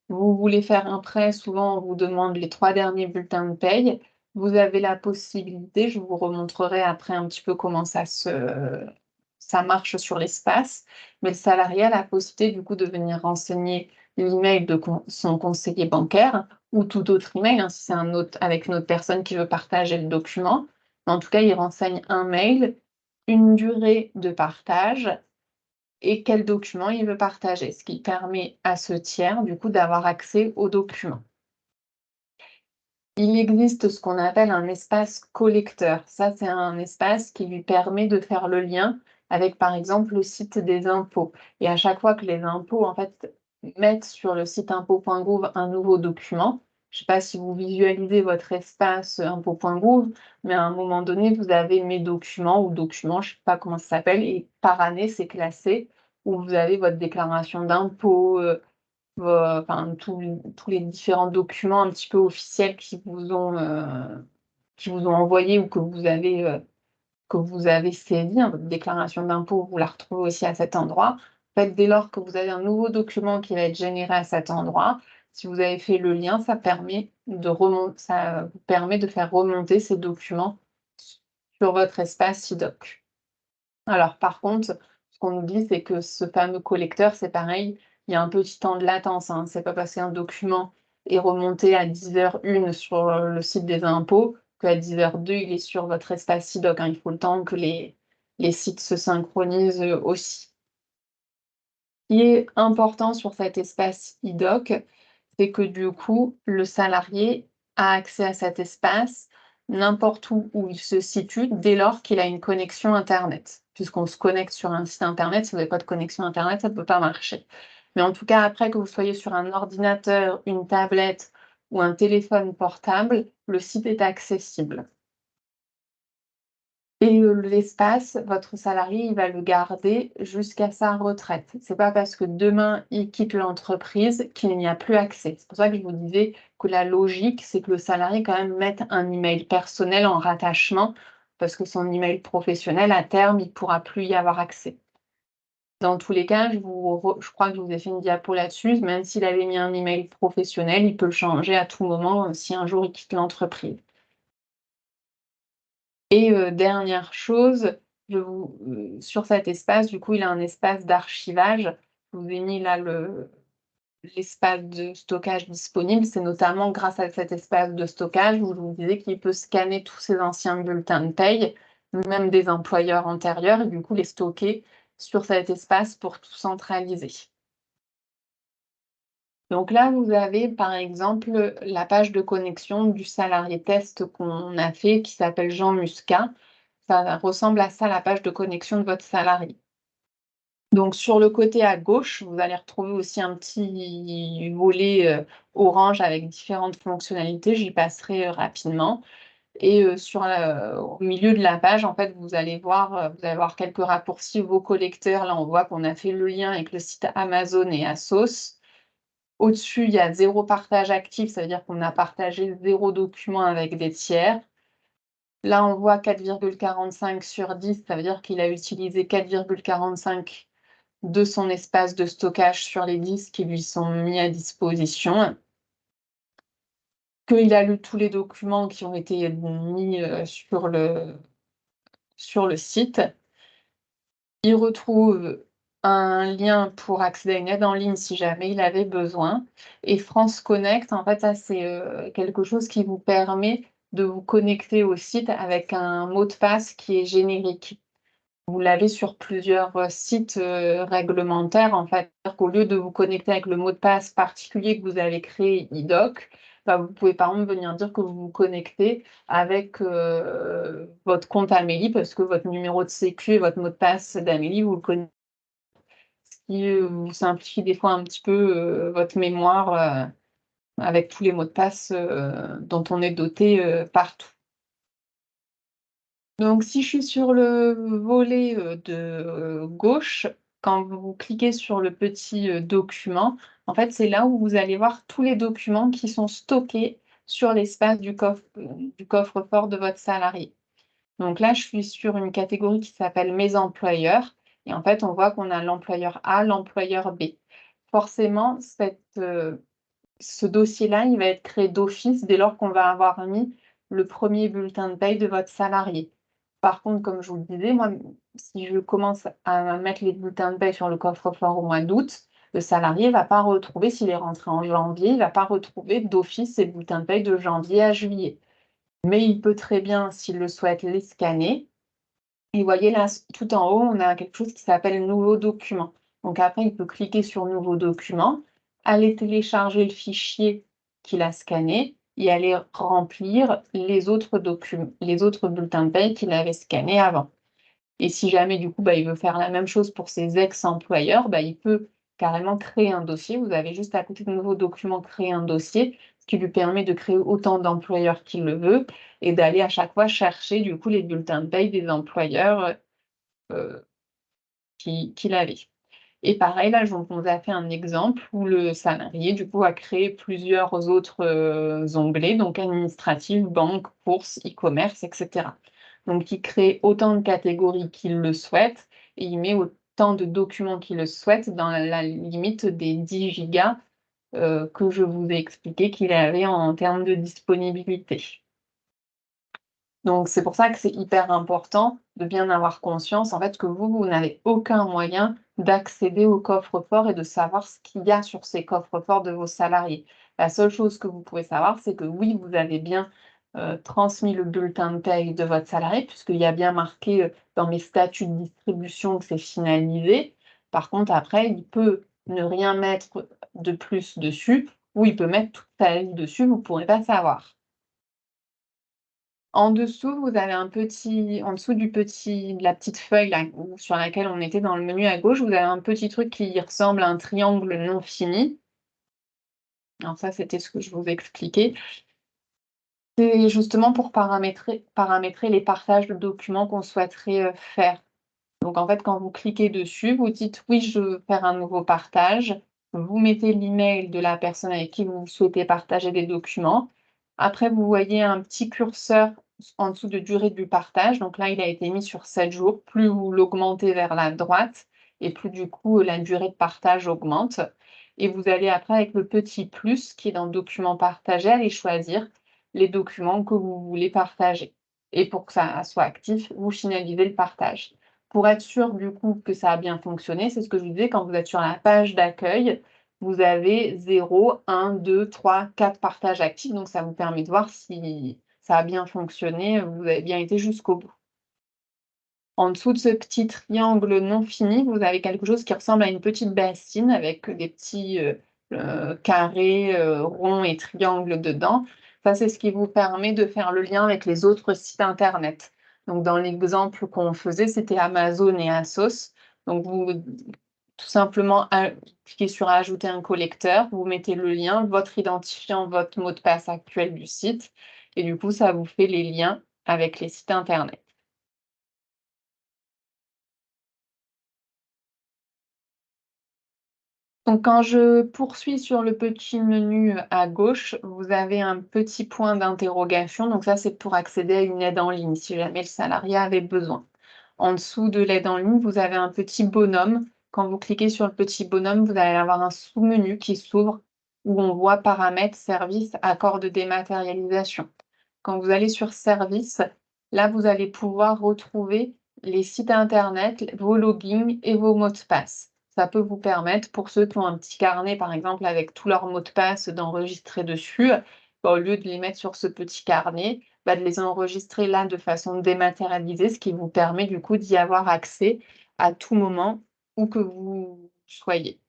Vous voulez faire un prêt, souvent on vous demande les 3 derniers bulletins de paye. Vous avez la possibilité, je vous remontrerai après un petit peu comment ça marche sur l'espace, mais le salarié a la possibilité du coup de venir renseigner l'email de son conseiller bancaire ou tout autre email, si c'est avec une autre personne qui veut partager le document. En tout cas, il renseigne un mail, une durée de partage et quel document il veut partager, ce qui permet à ce tiers, du coup, d'avoir accès aux documents. Il existe ce qu'on appelle un espace collecteur. Ça, c'est un espace qui lui permet de faire le lien avec, par exemple, le site des impôts. Et à chaque fois que les impôts, en fait, mettent sur le site impôts.gouv un nouveau document, je ne sais pas si vous visualisez votre espace impôts.gouv, mais à un moment donné, vous avez mes documents ou documents, je ne sais pas comment ça s'appelle, et par année, c'est classé, où vous avez votre déclaration d'impôts, enfin, tous les différents documents un petit peu officiels qui vous ont envoyés ou que vous avez saisis, hein, votre déclaration d'impôt, vous la retrouvez aussi à cet endroit. En fait, dès lors que vous avez un nouveau document qui va être généré à cet endroit, si vous avez fait le lien, ça vous permet de faire remonter ces documents sur votre espace IDOC. Alors par contre, ce qu'on oublie, c'est que ce fameux collecteur, c'est pareil, il y a un petit temps de latence, hein. C'est pas parce qu'un document est remonté à 10h01 sur le site des impôts qu'à 10h02, il est sur votre espace IDOC, hein. Il faut le temps que les sites se synchronisent aussi. Ce qui est important sur cet espace IDOC, c'est que du coup, le salarié a accès à cet espace n'importe où il se situe dès lors qu'il a une connexion internet. Puisqu'on se connecte sur un site internet, si vous n'avez pas de connexion internet, ça ne peut pas marcher. Mais en tout cas, après que vous soyez sur un ordinateur, une tablette ou un téléphone portable, le site est accessible. Et l'espace, votre salarié, il va le garder jusqu'à sa retraite. C'est pas parce que demain, il quitte l'entreprise qu'il n'y a plus accès. C'est pour ça que je vous disais que la logique, c'est que le salarié quand même mette un email personnel en rattachement, parce que son email professionnel, à terme, il ne pourra plus y avoir accès. Dans tous les cas, je crois que je vous ai fait une diapo là-dessus, même s'il avait mis un email professionnel, il peut le changer à tout moment, si un jour il quitte l'entreprise. Et dernière chose, sur cet espace, du coup, il a un espace d'archivage. Je vous ai mis là l'espace de stockage disponible. C'est notamment grâce à cet espace de stockage où je vous disais qu'il peut scanner tous ses anciens bulletins de paye, même des employeurs antérieurs, et du coup les stocker sur cet espace pour tout centraliser. Donc là, vous avez par exemple la page de connexion du salarié test qu'on a fait qui s'appelle Jean Muscat. Ça ressemble à ça, la page de connexion de votre salarié. Donc sur le côté à gauche, vous allez retrouver aussi un petit volet orange avec différentes fonctionnalités. J'y passerai rapidement. Et au milieu de la page, en fait, vous allez voir quelques raccourcis, vos collecteurs. Là, on voit qu'on a fait le lien avec le site Amazon et Asos. Au-dessus, il y a 0 partage actif, ça veut dire qu'on a partagé 0 document avec des tiers. Là, on voit 4,45 sur 10, ça veut dire qu'il a utilisé 4,45 de son espace de stockage sur les disques qui lui sont mis à disposition. Qu'il a lu tous les documents qui ont été mis sur le site. Il retrouve un lien pour accéder à une aide en ligne si jamais il avait besoin. Et France Connect, en fait, ça c'est quelque chose qui vous permet de vous connecter au site avec un mot de passe qui est générique. Vous l'avez sur plusieurs sites réglementaires, en fait. C'est-à-dire qu'au lieu de vous connecter avec le mot de passe particulier que vous avez créé IDOC, bah, vous pouvez par exemple venir dire que vous vous connectez avec votre compte Amélie, parce que votre numéro de sécu et votre mot de passe d'Amélie, vous le connaissez, ce qui vous simplifie des fois un petit peu votre mémoire avec tous les mots de passe dont on est doté partout. Donc si je suis sur le volet de gauche, quand vous cliquez sur le petit document, en fait, c'est là où vous allez voir tous les documents qui sont stockés sur l'espace du coffre-fort de votre salarié. Donc là, je suis sur une catégorie qui s'appelle Mes employeurs et en fait, on voit qu'on a l'employeur A, l'employeur B. Forcément, ce dossier-là, il va être créé d'office dès lors qu'on va avoir mis le premier bulletin de paye de votre salarié. Par contre, comme je vous le disais, moi, si je commence à mettre les bulletins de paye sur le coffre-fort au mois d'août, le salarié ne va pas retrouver, s'il est rentré en janvier, il ne va pas retrouver d'office ses bulletins de paye de janvier à juillet. Mais il peut très bien, s'il le souhaite, les scanner Et vous voyez là, tout en haut, on a quelque chose qui s'appelle nouveau document. Donc après, il peut cliquer sur nouveau document, aller télécharger le fichier qu'il a scanné et aller remplir les autres documents, les autres bulletins de paie qu'il avait scannés avant. Et si jamais, du coup, il veut faire la même chose pour ses ex-employeurs, il peut carrément créer un dossier. Vous avez juste à côté de nouveau document, créer un dossier, ce qui lui permet de créer autant d'employeurs qu'il le veut et d'aller à chaque fois chercher, du coup, les bulletins de paie des employeurs qu'il avait. Et pareil, là, on vous a fait un exemple où le salarié, du coup, a créé plusieurs autres onglets, donc administratif, banque, bourse, e-commerce, etc. Donc, il crée autant de catégories qu'il le souhaite et il met autant de documents qu'il le souhaite dans la limite des 10 gigas que je vous ai expliqué qu'il avait en termes de disponibilité. Donc c'est pour ça que c'est hyper important de bien avoir conscience, en fait, que vous n'avez aucun moyen d'accéder au coffre-fort et de savoir ce qu'il y a sur ces coffres-forts de vos salariés. La seule chose que vous pouvez savoir, c'est que oui, vous avez bien, transmis le bulletin de paye de votre salarié, puisqu'il y a bien marqué, dans mes statuts de distribution que c'est finalisé. Par contre, après, il peut ne rien mettre de plus dessus ou il peut mettre toute sa liste dessus, vous ne pourrez pas savoir. En dessous, vous avez en dessous de la petite feuille là, sur laquelle on était dans le menu à gauche, vous avez un petit truc qui ressemble à un triangle non fini. Alors ça, c'était ce que je vous expliquais. C'est justement pour paramétrer les partages de documents qu'on souhaiterait, faire. Donc en fait, quand vous cliquez dessus, vous dites: «Oui, je veux faire un nouveau partage». Vous mettez l'email de la personne avec qui vous souhaitez partager des documents. Après, vous voyez un petit curseur en dessous de durée du partage. Donc là, il a été mis sur 7 jours. Plus vous l'augmentez vers la droite et plus du coup, la durée de partage augmente. Et vous allez après avec le petit plus qui est dans documents partagés, aller choisir les documents que vous voulez partager. Et pour que ça soit actif, vous finalisez le partage. Pour être sûr du coup que ça a bien fonctionné, c'est ce que je vous disais, quand vous êtes sur la page d'accueil, vous avez 0, 1, 2, 3, 4 partages actifs, donc ça vous permet de voir si ça a bien fonctionné, vous avez bien été jusqu'au bout. En dessous de ce petit triangle non fini, vous avez quelque chose qui ressemble à une petite bassine avec des petits, carrés, ronds et triangles dedans. Ça, c'est ce qui vous permet de faire le lien avec les autres sites internet. Donc dans l'exemple qu'on faisait, c'était Amazon et ASOS. Donc vous tout simplement cliquez sur ajouter un collecteur, vous mettez le lien, votre identifiant, votre mot de passe actuel du site et du coup, ça vous fait les liens avec les sites internet. Donc quand je poursuis sur le petit menu à gauche, vous avez un petit point d'interrogation. Donc ça, c'est pour accéder à une aide en ligne, si jamais le salarié avait besoin. En dessous de l'aide en ligne, vous avez un petit bonhomme. Quand vous cliquez sur le petit bonhomme, vous allez avoir un sous-menu qui s'ouvre où on voit paramètres, services, accords de dématérialisation. Quand vous allez sur services, là, vous allez pouvoir retrouver les sites internet, vos logins et vos mots de passe. Ça peut vous permettre, pour ceux qui ont un petit carnet, par exemple, avec tous leurs mots de passe, d'enregistrer dessus, au lieu de les mettre sur ce petit carnet, de les enregistrer là de façon dématérialisée, ce qui vous permet du coup d'y avoir accès à tout moment, où que vous soyez.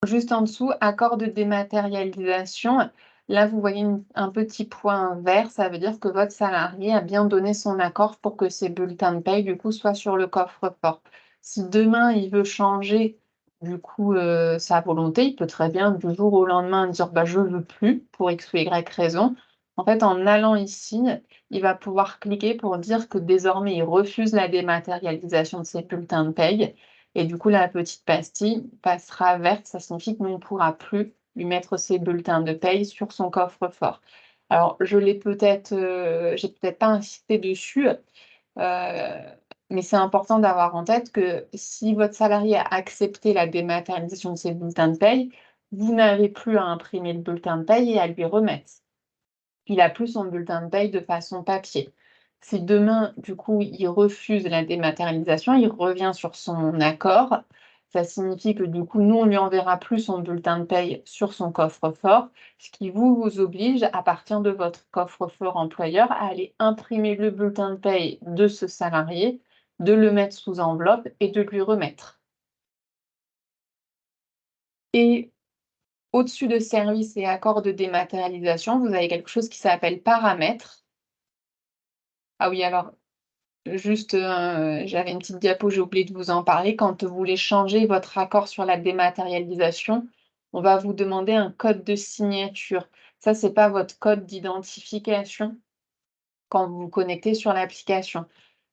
Juste en dessous, accord de dématérialisation. Là, vous voyez un petit point vert, ça veut dire que votre salarié a bien donné son accord pour que ses bulletins de paye, du coup, soient sur le coffre-fort. Si demain, il veut changer, du coup, sa volonté, il peut très bien, du jour au lendemain, dire bah, je ne veux plus pour X ou Y raison. En fait, en allant ici, il va pouvoir cliquer pour dire que désormais, il refuse la dématérialisation de ses bulletins de paye et du coup, la petite pastille passera verte, ça signifie qu'on ne pourra plus lui mettre ses bulletins de paye sur son coffre-fort. Alors, j'ai peut-être pas insisté dessus, mais c'est important d'avoir en tête que si votre salarié a accepté la dématérialisation de ses bulletins de paye, vous n'avez plus à imprimer le bulletin de paye et à lui remettre. Il a plus son bulletin de paye de façon papier. Si demain, du coup, il refuse la dématérialisation, il revient sur son accord, Ça signifie que du coup, nous, on lui enverra plus son bulletin de paye sur son coffre-fort, ce qui vous oblige, à partir de votre coffre-fort employeur, à aller imprimer le bulletin de paye de ce salarié, de le mettre sous enveloppe et de lui remettre. Et au-dessus de services et accords de dématérialisation, vous avez quelque chose qui s'appelle paramètres. Ah oui, alors juste, j'avais une petite diapo, j'ai oublié de vous en parler. Quand vous voulez changer votre accord sur la dématérialisation, on va vous demander un code de signature. Ça, c'est pas votre code d'identification quand vous vous connectez sur l'application.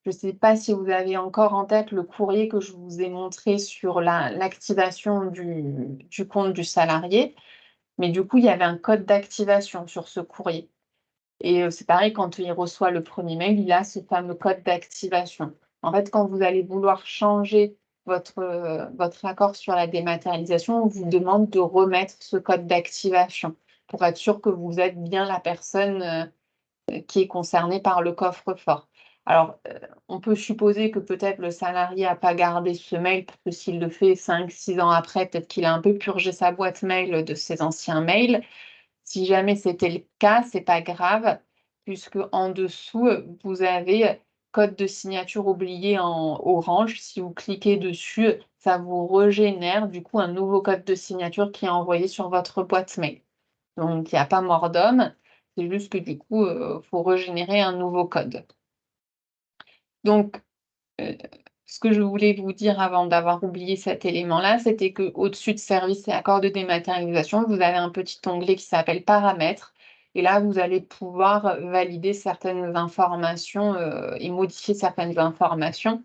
Je ne sais pas si vous avez encore en tête le courrier que je vous ai montré sur l'activation du compte du salarié, mais du coup, il y avait un code d'activation sur ce courrier. Et c'est pareil, quand il reçoit le premier mail, il a ce fameux code d'activation. En fait, quand vous allez vouloir changer votre accord sur la dématérialisation, on vous demande de remettre ce code d'activation pour être sûr que vous êtes bien la personne qui est concernée par le coffre-fort. Alors, on peut supposer que peut-être le salarié n'a pas gardé ce mail, parce que s'il le fait 5-6 ans après, peut-être qu'il a un peu purgé sa boîte mail de ses anciens mails. Si jamais c'était le cas, c'est pas grave, puisque en dessous, vous avez code de signature oublié en orange. Si vous cliquez dessus, ça vous régénère du coup un nouveau code de signature qui est envoyé sur votre boîte mail. Donc il n'y a pas mort d'homme, c'est juste que du coup, faut régénérer un nouveau code. Donc ce que je voulais vous dire avant d'avoir oublié cet élément-là, c'était qu'au-dessus de services et accords de dématérialisation, vous avez un petit onglet qui s'appelle paramètres. Et là, vous allez pouvoir valider certaines informations et modifier certaines informations,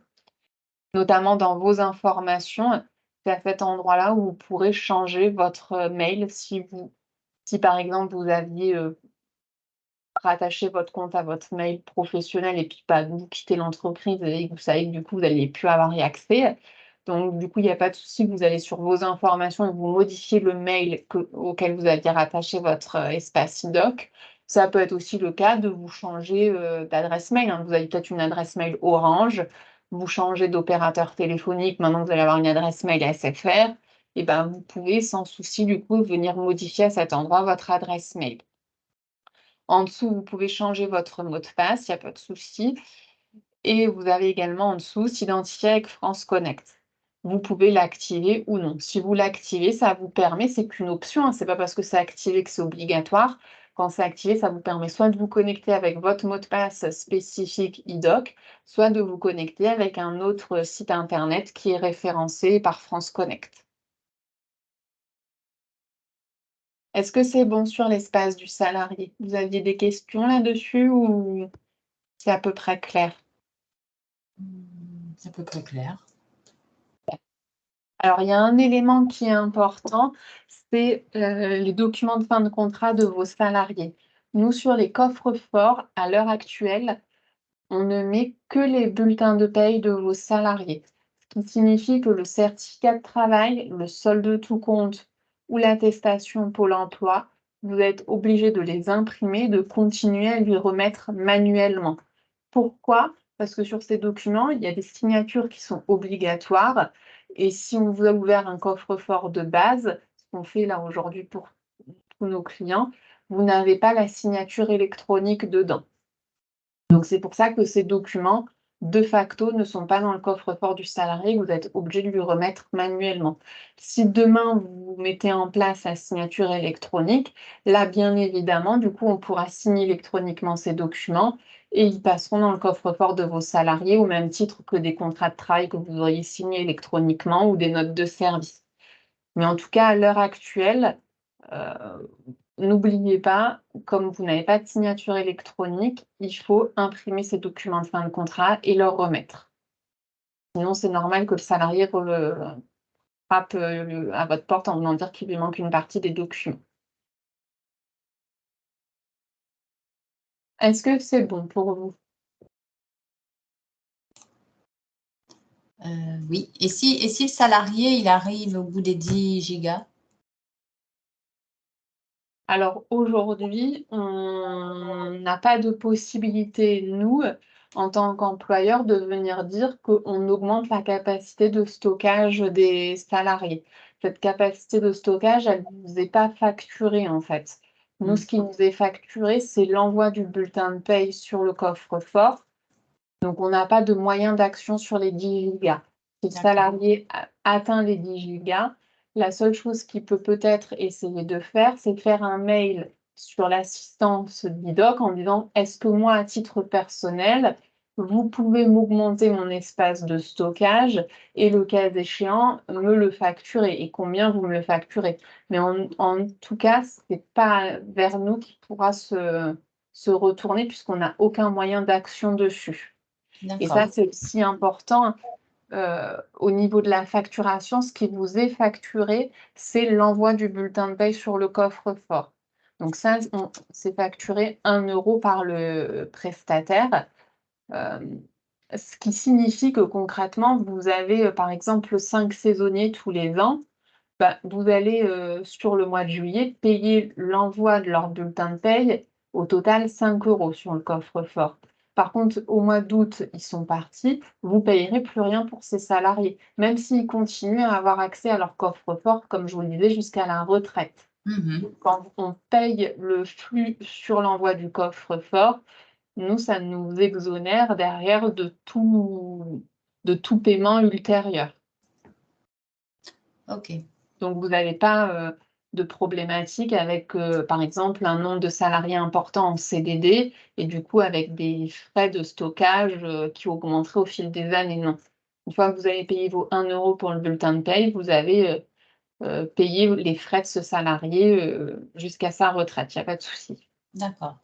notamment dans vos informations. C'est à cet endroit-là où vous pourrez changer votre mail si par exemple vous aviez rattacher votre compte à votre mail professionnel et puis, bah, vous quittez l'entreprise et vous savez que du coup, vous n'allez plus avoir y accès. Donc du coup, il n'y a pas de souci, vous allez sur vos informations et vous modifiez le mail auquel vous aviez rattaché votre espace IDOC. Ça peut être aussi le cas de vous changer d'adresse mail, hein. Vous avez peut-être une adresse mail Orange, vous changez d'opérateur téléphonique, maintenant vous allez avoir une adresse mail SFR, et ben, vous pouvez sans souci du coup venir modifier à cet endroit votre adresse mail. En dessous, vous pouvez changer votre mot de passe, il n'y a pas de souci. Et vous avez également en dessous s'identifier avec France Connect. Vous pouvez l'activer ou non. Si vous l'activez, ça vous permet, c'est qu'une option, hein, c'est pas parce que c'est activé que c'est obligatoire. Quand c'est activé, ça vous permet soit de vous connecter avec votre mot de passe spécifique IDOC, soit de vous connecter avec un autre site internet qui est référencé par France Connect. Est-ce que c'est bon sur l'espace du salarié? Vous aviez des questions là-dessus ou c'est à peu près clair? C'est à peu près clair. Alors, il y a un élément qui est important, c'est les documents de fin de contrat de vos salariés. Nous, sur les coffres-forts, à l'heure actuelle, on ne met que les bulletins de paye de vos salariés, ce qui signifie que le certificat de travail, le solde tout compte ou l'attestation Pôle emploi, vous êtes obligé de les imprimer, de continuer à lui remettre manuellement. Pourquoi? Parce que sur ces documents, il y a des signatures qui sont obligatoires et si on vous a ouvert un coffre-fort de base, ce qu'on fait là aujourd'hui pour tous nos clients, vous n'avez pas la signature électronique dedans. Donc c'est pour ça que ces documents, de facto, ne sont pas dans le coffre-fort du salarié, vous êtes obligé de lui remettre manuellement. Si demain vous mettez en place la signature électronique, là bien évidemment, du coup, on pourra signer électroniquement ces documents et ils passeront dans le coffre-fort de vos salariés au même titre que des contrats de travail que vous auriez signés électroniquement ou des notes de service. Mais en tout cas, à l'heure actuelle, n'oubliez pas, comme vous n'avez pas de signature électronique, il faut imprimer ces documents de fin de contrat et leur remettre. Sinon, c'est normal que le salarié frappe à votre porte en voulant dire qu'il lui manque une partie des documents. Est-ce que c'est bon pour vous? Oui. Et si le salarié, il arrive au bout des 10 gigas? Alors aujourd'hui, on n'a pas de possibilité, nous, en tant qu'employeur, de venir dire qu'on augmente la capacité de stockage des salariés. Cette capacité de stockage, elle ne vous est pas facturée, en fait. Nous, ce qui nous est facturé, c'est l'envoi du bulletin de paye sur le coffre-fort. Donc, on n'a pas de moyen d'action sur les 10 gigas. Si le salarié atteint les 10 gigas, la seule chose qu'il peut peut-être essayer de faire, c'est de faire un mail sur l'assistance d'IDOC en disant « Est-ce que moi, à titre personnel, vous pouvez m'augmenter mon espace de stockage et le cas échéant, me le facturer et combien vous me le facturez ?» Mais en tout cas, ce n'est pas vers nous qu'il pourra se retourner puisqu'on n'a aucun moyen d'action dessus. Et ça, c'est aussi important. Au niveau de la facturation, ce qui vous est facturé, c'est l'envoi du bulletin de paye sur le coffre-fort. Donc ça, c'est facturé 1 € par le prestataire. Ce qui signifie que concrètement, vous avez par exemple 5 saisonniers tous les ans. Vous allez sur le mois de juillet payer l'envoi de leur bulletin de paye au total 5 € sur le coffre-fort. Par contre, au mois d'août, ils sont partis, vous ne payerez plus rien pour ces salariés, même s'ils continuent à avoir accès à leur coffre-fort, comme je vous le disais, jusqu'à la retraite. Quand on paye le flux sur l'envoi du coffre-fort, nous, ça nous exonère derrière de tout paiement ultérieur. Ok. Donc, vous n'avez pas de problématique avec, par exemple, un nombre de salariés important en CDD et du coup avec des frais de stockage qui augmenteraient au fil des années. Non. Une fois que vous avez payé vos 1 € pour le bulletin de paye, vous avez payé les frais de ce salarié jusqu'à sa retraite. Il n'y a pas de souci. D'accord.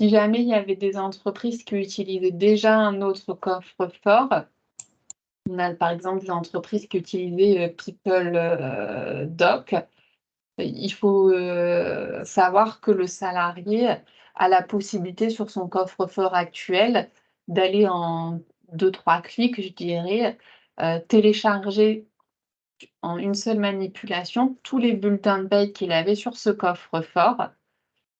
Si jamais il y avait des entreprises qui utilisaient déjà un autre coffre-fort, on a par exemple des entreprises qui utilisaient PeopleDoc. Il faut savoir que le salarié a la possibilité sur son coffre-fort actuel d'aller en 2-3 clics, je dirais, télécharger en une seule manipulation tous les bulletins de paye qu'il avait sur ce coffre-fort.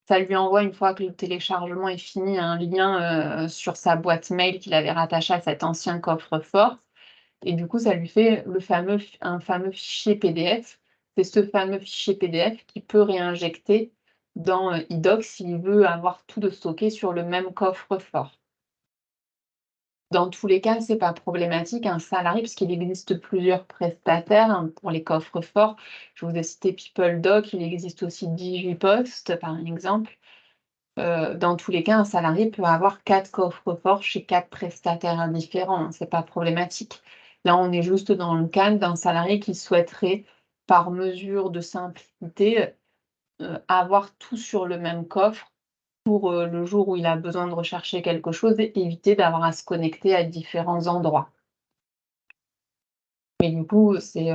Ça lui envoie, une fois que le téléchargement est fini, un lien sur sa boîte mail qu'il avait rattaché à cet ancien coffre-fort. Et du coup, ça lui fait un fameux fichier PDF. C'est ce fameux fichier PDF qu'il peut réinjecter dans iDoc s'il veut avoir tout de stocké sur le même coffre-fort. Dans tous les cas, ce n'est pas problématique. Un salarié, puisqu'il existe plusieurs prestataires pour les coffres-forts. Je vous ai cité PeopleDoc, il existe aussi Digipost, par exemple. Dans tous les cas, un salarié peut avoir 4 coffres-forts chez 4 prestataires différents, ce n'est pas problématique. Là, on est juste dans le cadre d'un salarié qui souhaiterait, par mesure de simplicité, avoir tout sur le même coffre pour le jour où il a besoin de rechercher quelque chose et éviter d'avoir à se connecter à différents endroits. Mais du coup, c'est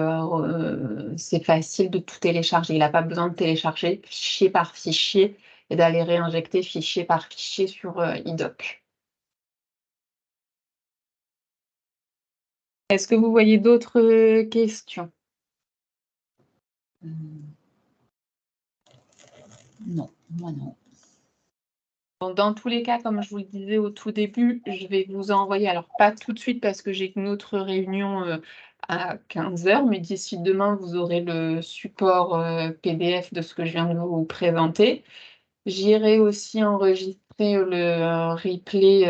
facile de tout télécharger. Il n'a pas besoin de télécharger fichier par fichier et d'aller réinjecter fichier par fichier sur iDoc. Est-ce que vous voyez d'autres questions? Non, moi non. Donc, dans tous les cas, comme je vous le disais au tout début, je vais vous envoyer, alors pas tout de suite parce que j'ai une autre réunion à 15 h, mais d'ici demain, vous aurez le support PDF de ce que je viens de vous présenter. J'irai aussi enregistrer le replay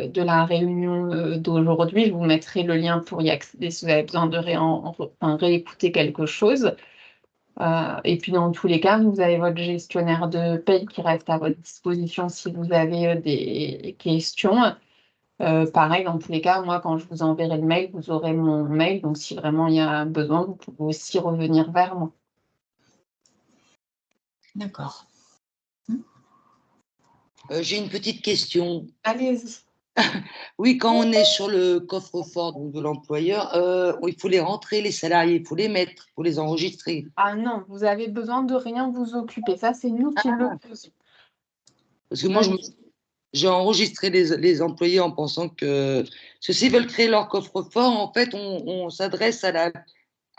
de la réunion d'aujourd'hui. Je vous mettrai le lien pour y accéder si vous avez besoin de réécouter quelque chose. Et puis, dans tous les cas, vous avez votre gestionnaire de paye qui reste à votre disposition si vous avez des questions. Pareil, dans tous les cas, moi, quand je vous enverrai le mail, vous aurez mon mail. Donc, si vraiment il y a besoin, vous pouvez aussi revenir vers moi. D'accord. J'ai une petite question. Allez-y. Oui, quand on est sur le coffre-fort de l'employeur, il faut les rentrer, les salariés, il faut les mettre, il faut les enregistrer. Ah non, vous avez besoin de rien vous occuper. Ça, c'est nous qui le faisons. Parce que moi, j'ai enregistré les employés en pensant que s'ils veulent créer leur coffre-fort, en fait, on s'adresse à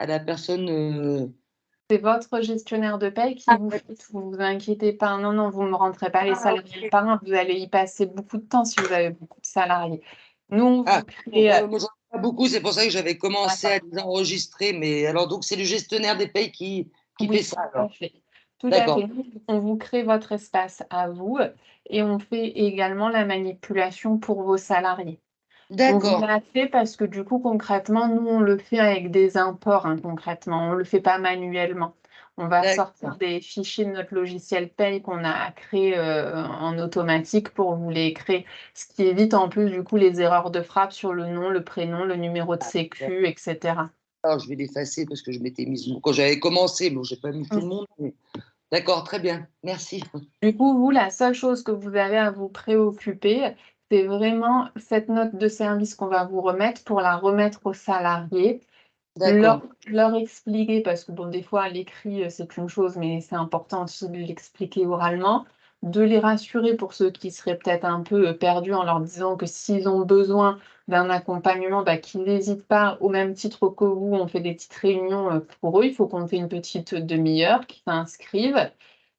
la personne C'est votre gestionnaire de paye qui vous fait, vous vous inquiétez pas. Non, non, vous ne me rentrez pas les salariés par an. Vous allez y passer beaucoup de temps si vous avez beaucoup de salariés. Nous, on vous crée. Moi, j'en ai pas beaucoup, c'est pour ça que j'avais commencé à les enregistrer. Mais alors, donc, c'est le gestionnaire des payes qui Oui, fait ça, tout à alors. fait. Tout à D'accord. fait. Nous, on vous crée votre espace à vous et on fait également la manipulation pour vos salariés. On vous D'accord. l'a fait parce que du coup, concrètement, nous, on le fait avec des imports, hein, concrètement. On ne le fait pas manuellement. On va sortir des fichiers de notre logiciel paye qu'on a créé en automatique pour vous les créer. Ce qui évite en plus, du coup, les erreurs de frappe sur le nom, le prénom, le numéro de sécu, etc. Alors, je vais l'effacer parce que je m'étais mise. Quand j'avais commencé, bon, j'ai pas mis tout le monde. Mais... D'accord, très bien. Merci. Du coup, vous, la seule chose que vous avez à vous préoccuper, c'est vraiment cette note de service qu'on va vous remettre pour la remettre aux salariés. D'accord. Leur expliquer, parce que bon, des fois, à l'écrit, c'est une chose, mais c'est important aussi de l'expliquer oralement, de les rassurer pour ceux qui seraient peut-être un peu perdus en leur disant que s'ils ont besoin d'un accompagnement, bah, qu'ils n'hésitent pas, au même titre que vous, on fait des petites réunions pour eux, il faut compter une petite demi-heure, qu'ils s'inscrivent.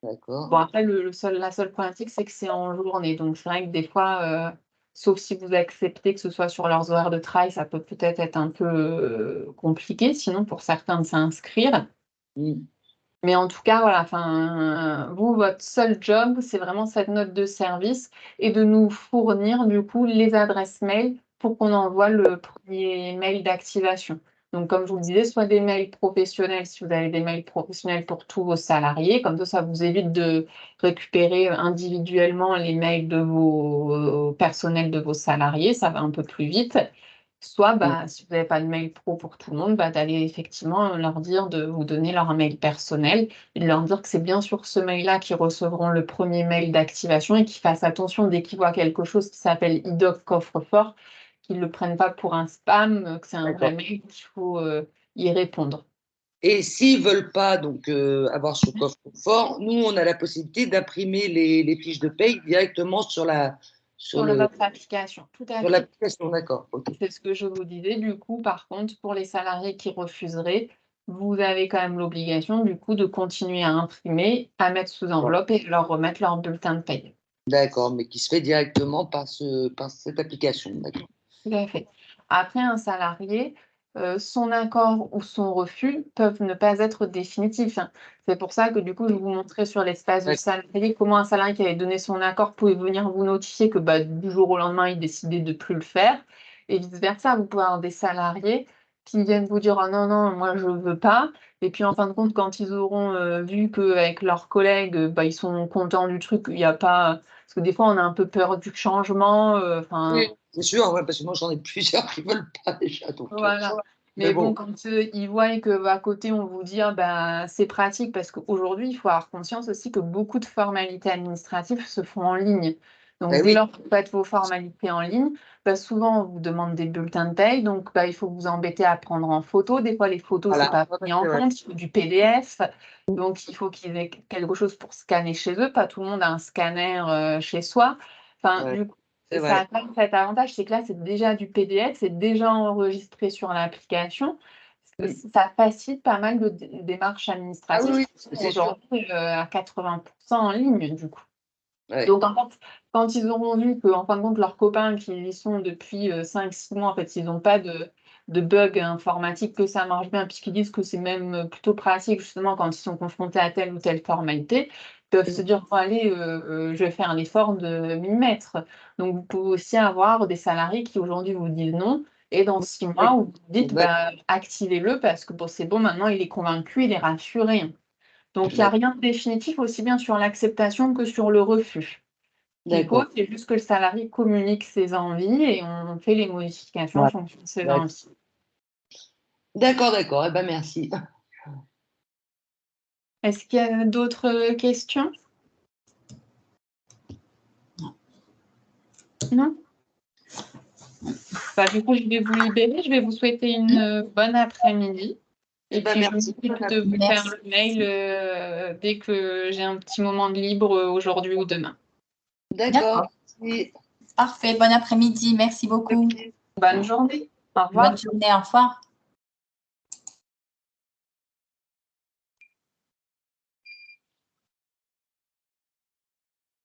D'accord. Bon, après, la seule problématique, c'est que c'est en journée. Donc, c'est vrai que des fois, sauf si vous acceptez que ce soit sur leurs horaires de travail, ça peut peut-être être un peu compliqué, sinon pour certains de s'inscrire. Mm. Mais en tout cas, voilà, enfin, vous, votre seul job, c'est vraiment cette note de service et de nous fournir du coup les adresses mail pour qu'on envoie le premier mail d'activation. Donc, comme je vous le disais, soit des mails professionnels si vous avez des mails professionnels pour tous vos salariés, comme ça vous évite de récupérer individuellement les mails de vos personnels de vos salariés, ça va un peu plus vite. Soit, bah, si vous n'avez pas de mail pro pour tout le monde, bah, d'aller effectivement leur dire de vous donner leur mail personnel et de leur dire que c'est bien sur ce mail-là qu'ils recevront le premier mail d'activation et qu'ils fassent attention dès qu'ils voient quelque chose qui s'appelle IDOC coffre-fort, qu'ils ne le prennent pas pour un spam, que c'est un vrai mail, qu'il faut y répondre. Et s'ils veulent pas donc avoir ce coffre-fort, nous on a la possibilité d'imprimer les fiches de paye directement sur Sur votre application, tout à fait. l'application. D'accord. Ok. C'est ce que je vous disais. Du coup, par contre, pour les salariés qui refuseraient, vous avez quand même l'obligation, du coup, de continuer à imprimer, à mettre sous enveloppe et leur remettre leur bulletin de paye. D'accord, mais qui se fait directement par cette application. D'accord. Tout à fait. Après, un salarié, son accord ou son refus peuvent ne pas être définitifs, hein. C'est pour ça que, du coup, je vous montrais sur l'espace du salarié comment un salarié qui avait donné son accord pouvait venir vous notifier que, bah, du jour au lendemain, il décidait de ne plus le faire et vice versa. Vous pouvez avoir des salariés qui viennent vous dire: «Ah non, non, moi je ne veux pas», et puis en fin de compte, quand ils auront, vu qu'avec leurs collègues, bah, ils sont contents du truc, il y a pas parce que des fois on a un peu peur du changement, enfin. Oui, c'est sûr, ouais, parce que moi j'en ai plusieurs qui veulent pas déjà. Donc, Voilà. mais Mais bon. bon, quand ils voient que à côté, on vous dit: «Ah bah, c'est pratique», parce qu'aujourd'hui, il faut avoir conscience aussi que beaucoup de formalités administratives se font en ligne. Donc Ben dès oui, lors que vous faites vos formalités en ligne, bah, souvent on vous demande des bulletins de paye, donc bah, il faut vous embêter à prendre en photo. Des fois, les photos, c'est voilà. pas pris en compte, il faut du PDF, donc il faut qu'ils aient quelque chose pour scanner chez eux. Pas tout le monde a un scanner, chez soi. Enfin, Ouais, du coup, c'est ça a vrai. quand même cet avantage, c'est que là, c'est déjà du PDF, c'est déjà enregistré sur l'application. Mm. Ça facilite pas mal de démarches Ah oui, administratives oui, qui sont c'est sûr. aujourd'hui à 80% en ligne, du coup. Ouais. Donc, en fait, quand ils auront vu qu'en fin de compte, leurs copains qui y sont depuis 5-6 mois, en fait, ils n'ont pas de bug informatique, que ça marche bien, puisqu'ils disent que c'est même plutôt pratique, justement, quand ils sont confrontés à telle ou telle formalité, ils peuvent se dire: «Bon, allez, je vais faire l'effort de m'y mettre». Donc, vous pouvez aussi avoir des salariés qui, aujourd'hui, vous disent non, et dans 6 mois, vous vous dites: «Bah, activez-le parce que bon, c'est bon, maintenant, il est convaincu, il est rassuré». Donc, il n'y a rien de définitif, aussi bien sur l'acceptation que sur le refus. Ce qu'il faut, D'accord. c'est juste que le salarié communique ses envies et on fait les modifications en Ouais. fonction de ses D'accord, envies. d'accord, d'accord. Eh ben, merci. Est-ce qu'il y a d'autres questions? Non? Bah, du coup, je vais vous libérer. Je vais vous souhaiter une bonne après-midi. Eh Et ben, puis, je merci. m'occupe de vous faire le mail dès que j'ai un petit moment de libre aujourd'hui ou demain. D'accord. Merci. Parfait. Bon après-midi. Merci beaucoup. Bonne journée. Au revoir. Bonne journée. Au revoir.